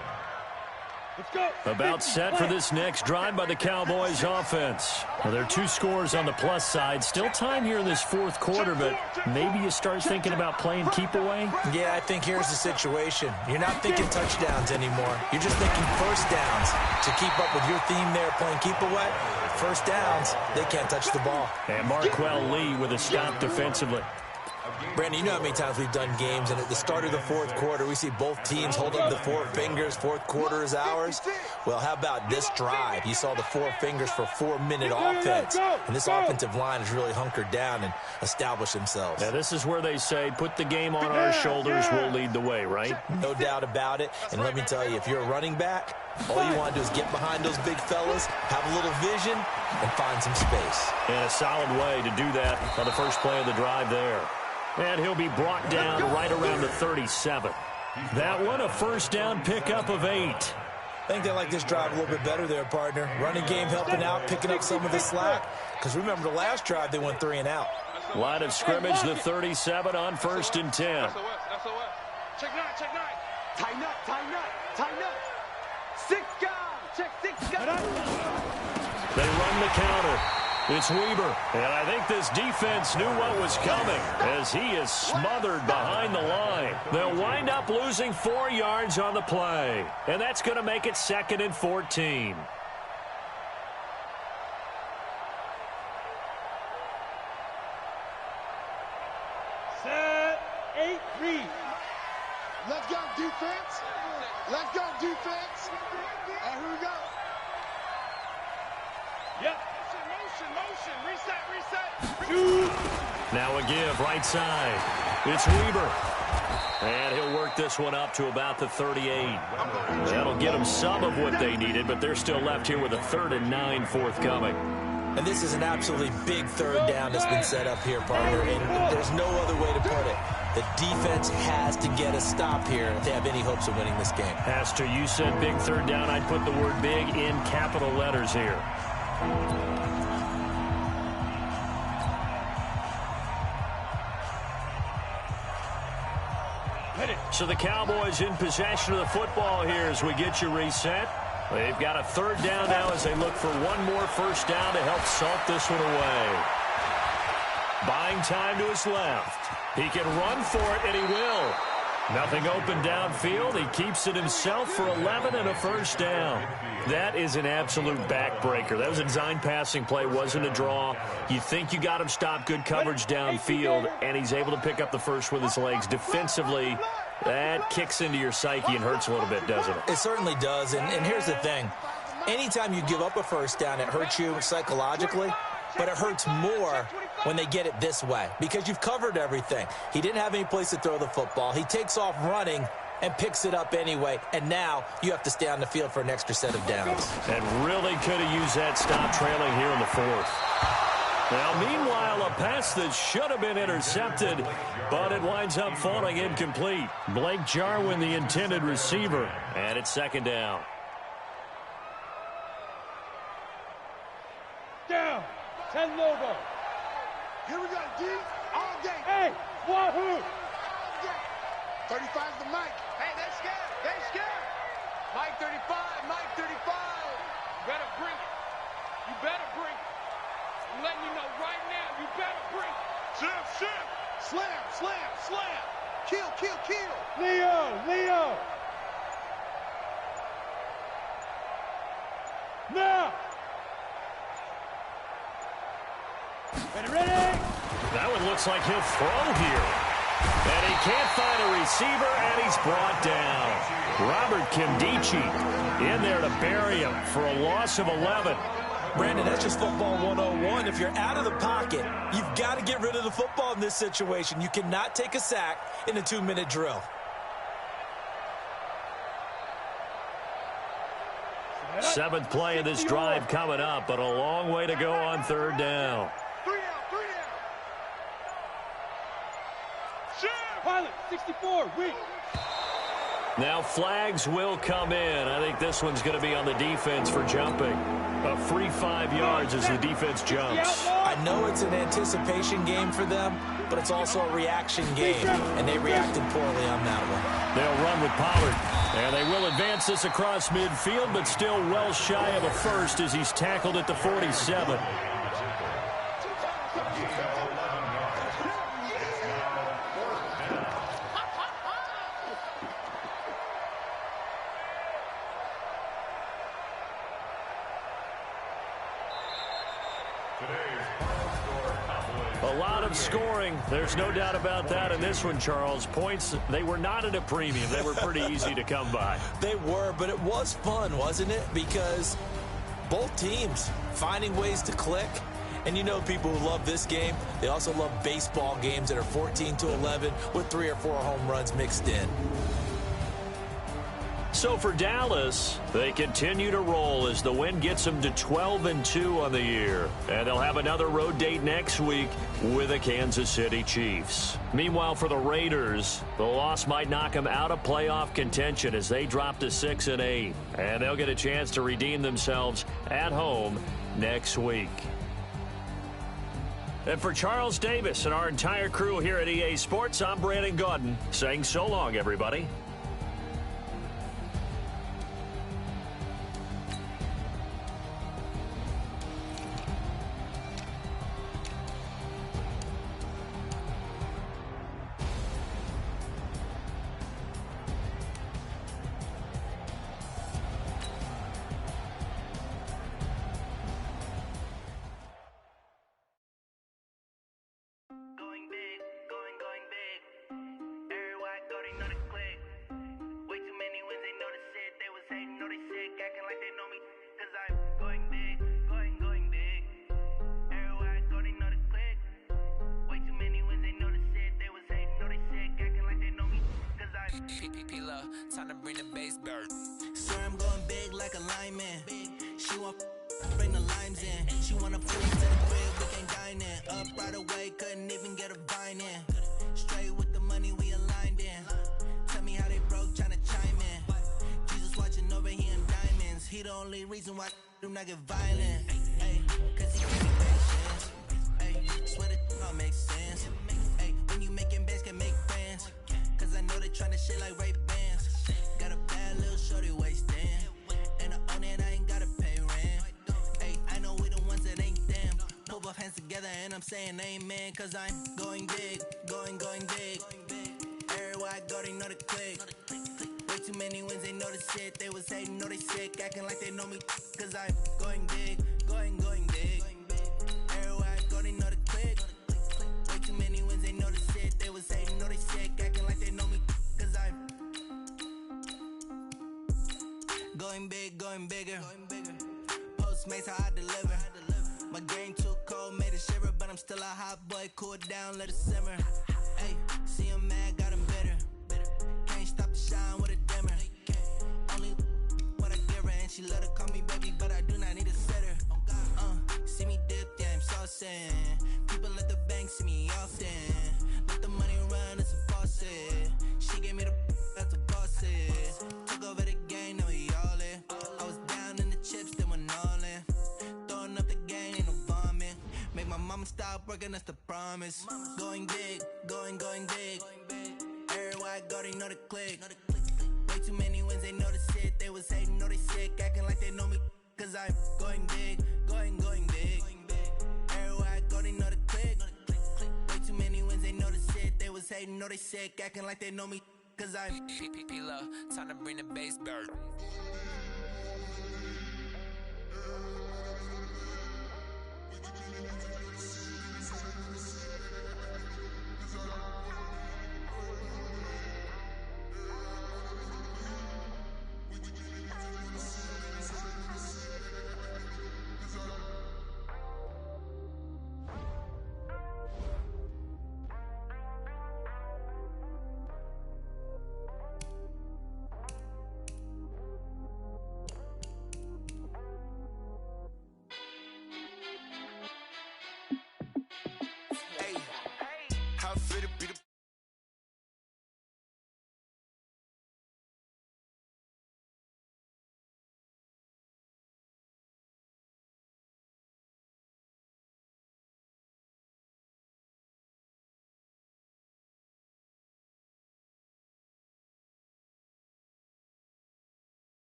Let's go! About set for this next drive by the Cowboys offense. Well, there are 2 scores on the plus side. Still time here in this 4th quarter, but maybe you start thinking about playing keep away? Yeah, I think here's the situation. You're not thinking touchdowns anymore. You're just thinking first downs. To keep up with your theme there, playing keep away, first downs, they can't touch the ball. And Marquell Lee with a stop defensively. Brandon, you know how many times we've done games, and at the start of the 4th quarter, we see both teams hold up the 4 fingers. 4th quarter is ours. Well, how about this drive? You saw the 4 fingers for 4-minute offense, and this offensive line has really hunkered down and established themselves. Yeah, this is where they say, put the game on our shoulders, we'll lead the way, right? No doubt about it. And let me tell you, if you're a running back, all you want to do is get behind those big fellas, have a little vision, and find some space. And a solid way to do that on the first play of the drive there. And he'll be brought down right around the 37. That one, a first down pickup of 8. I think they like this drive a little bit better there, partner. Running game helping out, picking up some of the slack. Because remember, the last drive, they went 3 and out. Line of scrimmage, the 37 on 1st and 10. SOS, SOS. Check 9, check 9. Tighten up, tighten up, tighten up. 6 guys, check 6 guys. They run the counter. It's Weber, and I think this defense knew what was coming as he is smothered behind the line. They'll wind up losing 4 yards on the play, and that's going to make it 2nd and 14. Set, 8, read. Let's go, defense. Let's go, defense. And here we go. Yep. Motion, reset, reset. Shoot. Now a give, right side. It's Weber. And he'll work this one up to about the 38. That'll get them some of what they needed, but they're still left here with a 3rd and 9 forthcoming. And this is an absolutely big 3rd down that's been set up here, partner. And there's no other way to put it. The defense has to get a stop here if they have any hopes of winning this game. Pastor, you said big 3rd down. I'd put the word big in capital letters here. So the Cowboys in possession of the football here as we get you reset. They've got a 3rd down now as they look for one more first down to help salt this one away. Buying time to his left. He can run for it, and he will. Nothing open downfield. He keeps it himself for 11 and a first down. That is an absolute backbreaker. That was a design passing play, wasn't a draw. You think you got him stopped, good coverage downfield, and he's able to pick up the first with his legs. Defensively, that kicks into your psyche and hurts a little bit, doesn't it? It certainly does, and here's the thing. Anytime you give up a first down, it hurts you psychologically, but it hurts more when they get it this way because you've covered everything. He didn't have any place to throw the football. He takes off running and picks it up anyway, and now you have to stay on the field for an extra set of downs. And really could have used that stop trailing here in the 4th. Now, meanwhile, a pass that should have been intercepted, but it winds up falling incomplete. Blake Jarwin, the intended receiver, and it's 2nd down. Down. 10 Lobo. Here we go, D. All day. Hey, Wahoo. 35's the Mike. Hey, they're scared. They're scared. Mike 35. Mike 35. You better bring it. You better bring it. I'm letting you know right now, you better bring it. Slam. Kill. Leo. Now. Ready? That one looks like he'll throw here. And he can't find a receiver, and he's brought down. Robert Kimdichie in there to bury him for a loss of 11. Brandon, that's just football 101. If you're out of the pocket, you've got to get rid of the football in this situation. You cannot take a sack in a 2-minute drill. Seventh play of this drive coming up, but a long way to go on 3rd down. 3 down. Pilot, 64, weak. Now flags will come in. I think this one's going to be on the defense for jumping. A free 5 yards as the defense jumps. I know it's an anticipation game for them, but it's also a reaction game, and they reacted poorly on that one. They'll run with Pollard, and they will advance this across midfield, but still well shy of a first as he's tackled at the 47. A lot of scoring. There's no doubt about that in this one, Charles. Points, they were not at a premium. They were pretty easy to come by. They were, but it was fun, wasn't it? Because both teams finding ways to click. And you know people who love this game, they also love baseball games that are 14-11 with 3 or 4 home runs mixed in. So for Dallas, they continue to roll as the win gets them to 12-2 on the year. And they'll have another road date next week with the Kansas City Chiefs. Meanwhile, for the Raiders, the loss might knock them out of playoff contention as they drop to 6-8. And they'll get a chance to redeem themselves at home next week. And for Charles Davis and our entire crew here at EA Sports, I'm Brandon Gaudin saying so long, everybody. Time to bring the bass bird. Sir, I'm going big like a lineman. She want bring the limes in. She wanna pull to the crib, we can dine in. Up right away, couldn't even get a vine in. Straight with the money we aligned in. Tell me how they broke, tryna chime in. Jesus watching over here in diamonds. He the only reason why do not get violent. Ay, cause he give me patience. Ay, swear that all makes sense. Ay, when you making bands can make friends. Cause I know they tryna shit like Ray Bans. Got a bad little shorty wasting. And I own it, I ain't gotta pay rent. Hey, I know we the ones that ain't them. Put both hands together and I'm saying amen. Cause I'm going big, going big. Everywhere I go, they know the click. Way too many wins, they know the shit. They was hating, know they sick, acting like they know me. Cause I'm going big, going big. Everywhere I go, they know the click. Way too many wins, they know the shit. They was hating, know they sick, acting like they know me. Cause I'm going big, going bigger. Postmates how I deliver. My game too cold, made it shiver, but I'm still a hot boy. Cool it down, let it simmer. Hey, see him mad, got him bitter. Can't stop the shine with a dimmer. Only what I give her, and she let her call me baby, but I do not need a sitter. See me dip, yeah, I'm saucing. People at the bank see me often. Let the money run, it's a faucet. She gave me the that's a boss is. Took over the game, now we all in. I was down in the chips, then went all in. Throwing up the game, ain't no vomit. Make my mama stop working, that's the promise. Going big, going big. Everywhere I go, they know the click. Way too many wins, they know the shit. They was hating, know they sick, acting like they know me. Cause I'm going big, going big. Everywhere I go, they know the click. Way too many wins, they know the shit. They was hating, know they sick, acting like they know me. Cause I'm P-P-P-Love, time to bring the bass bird.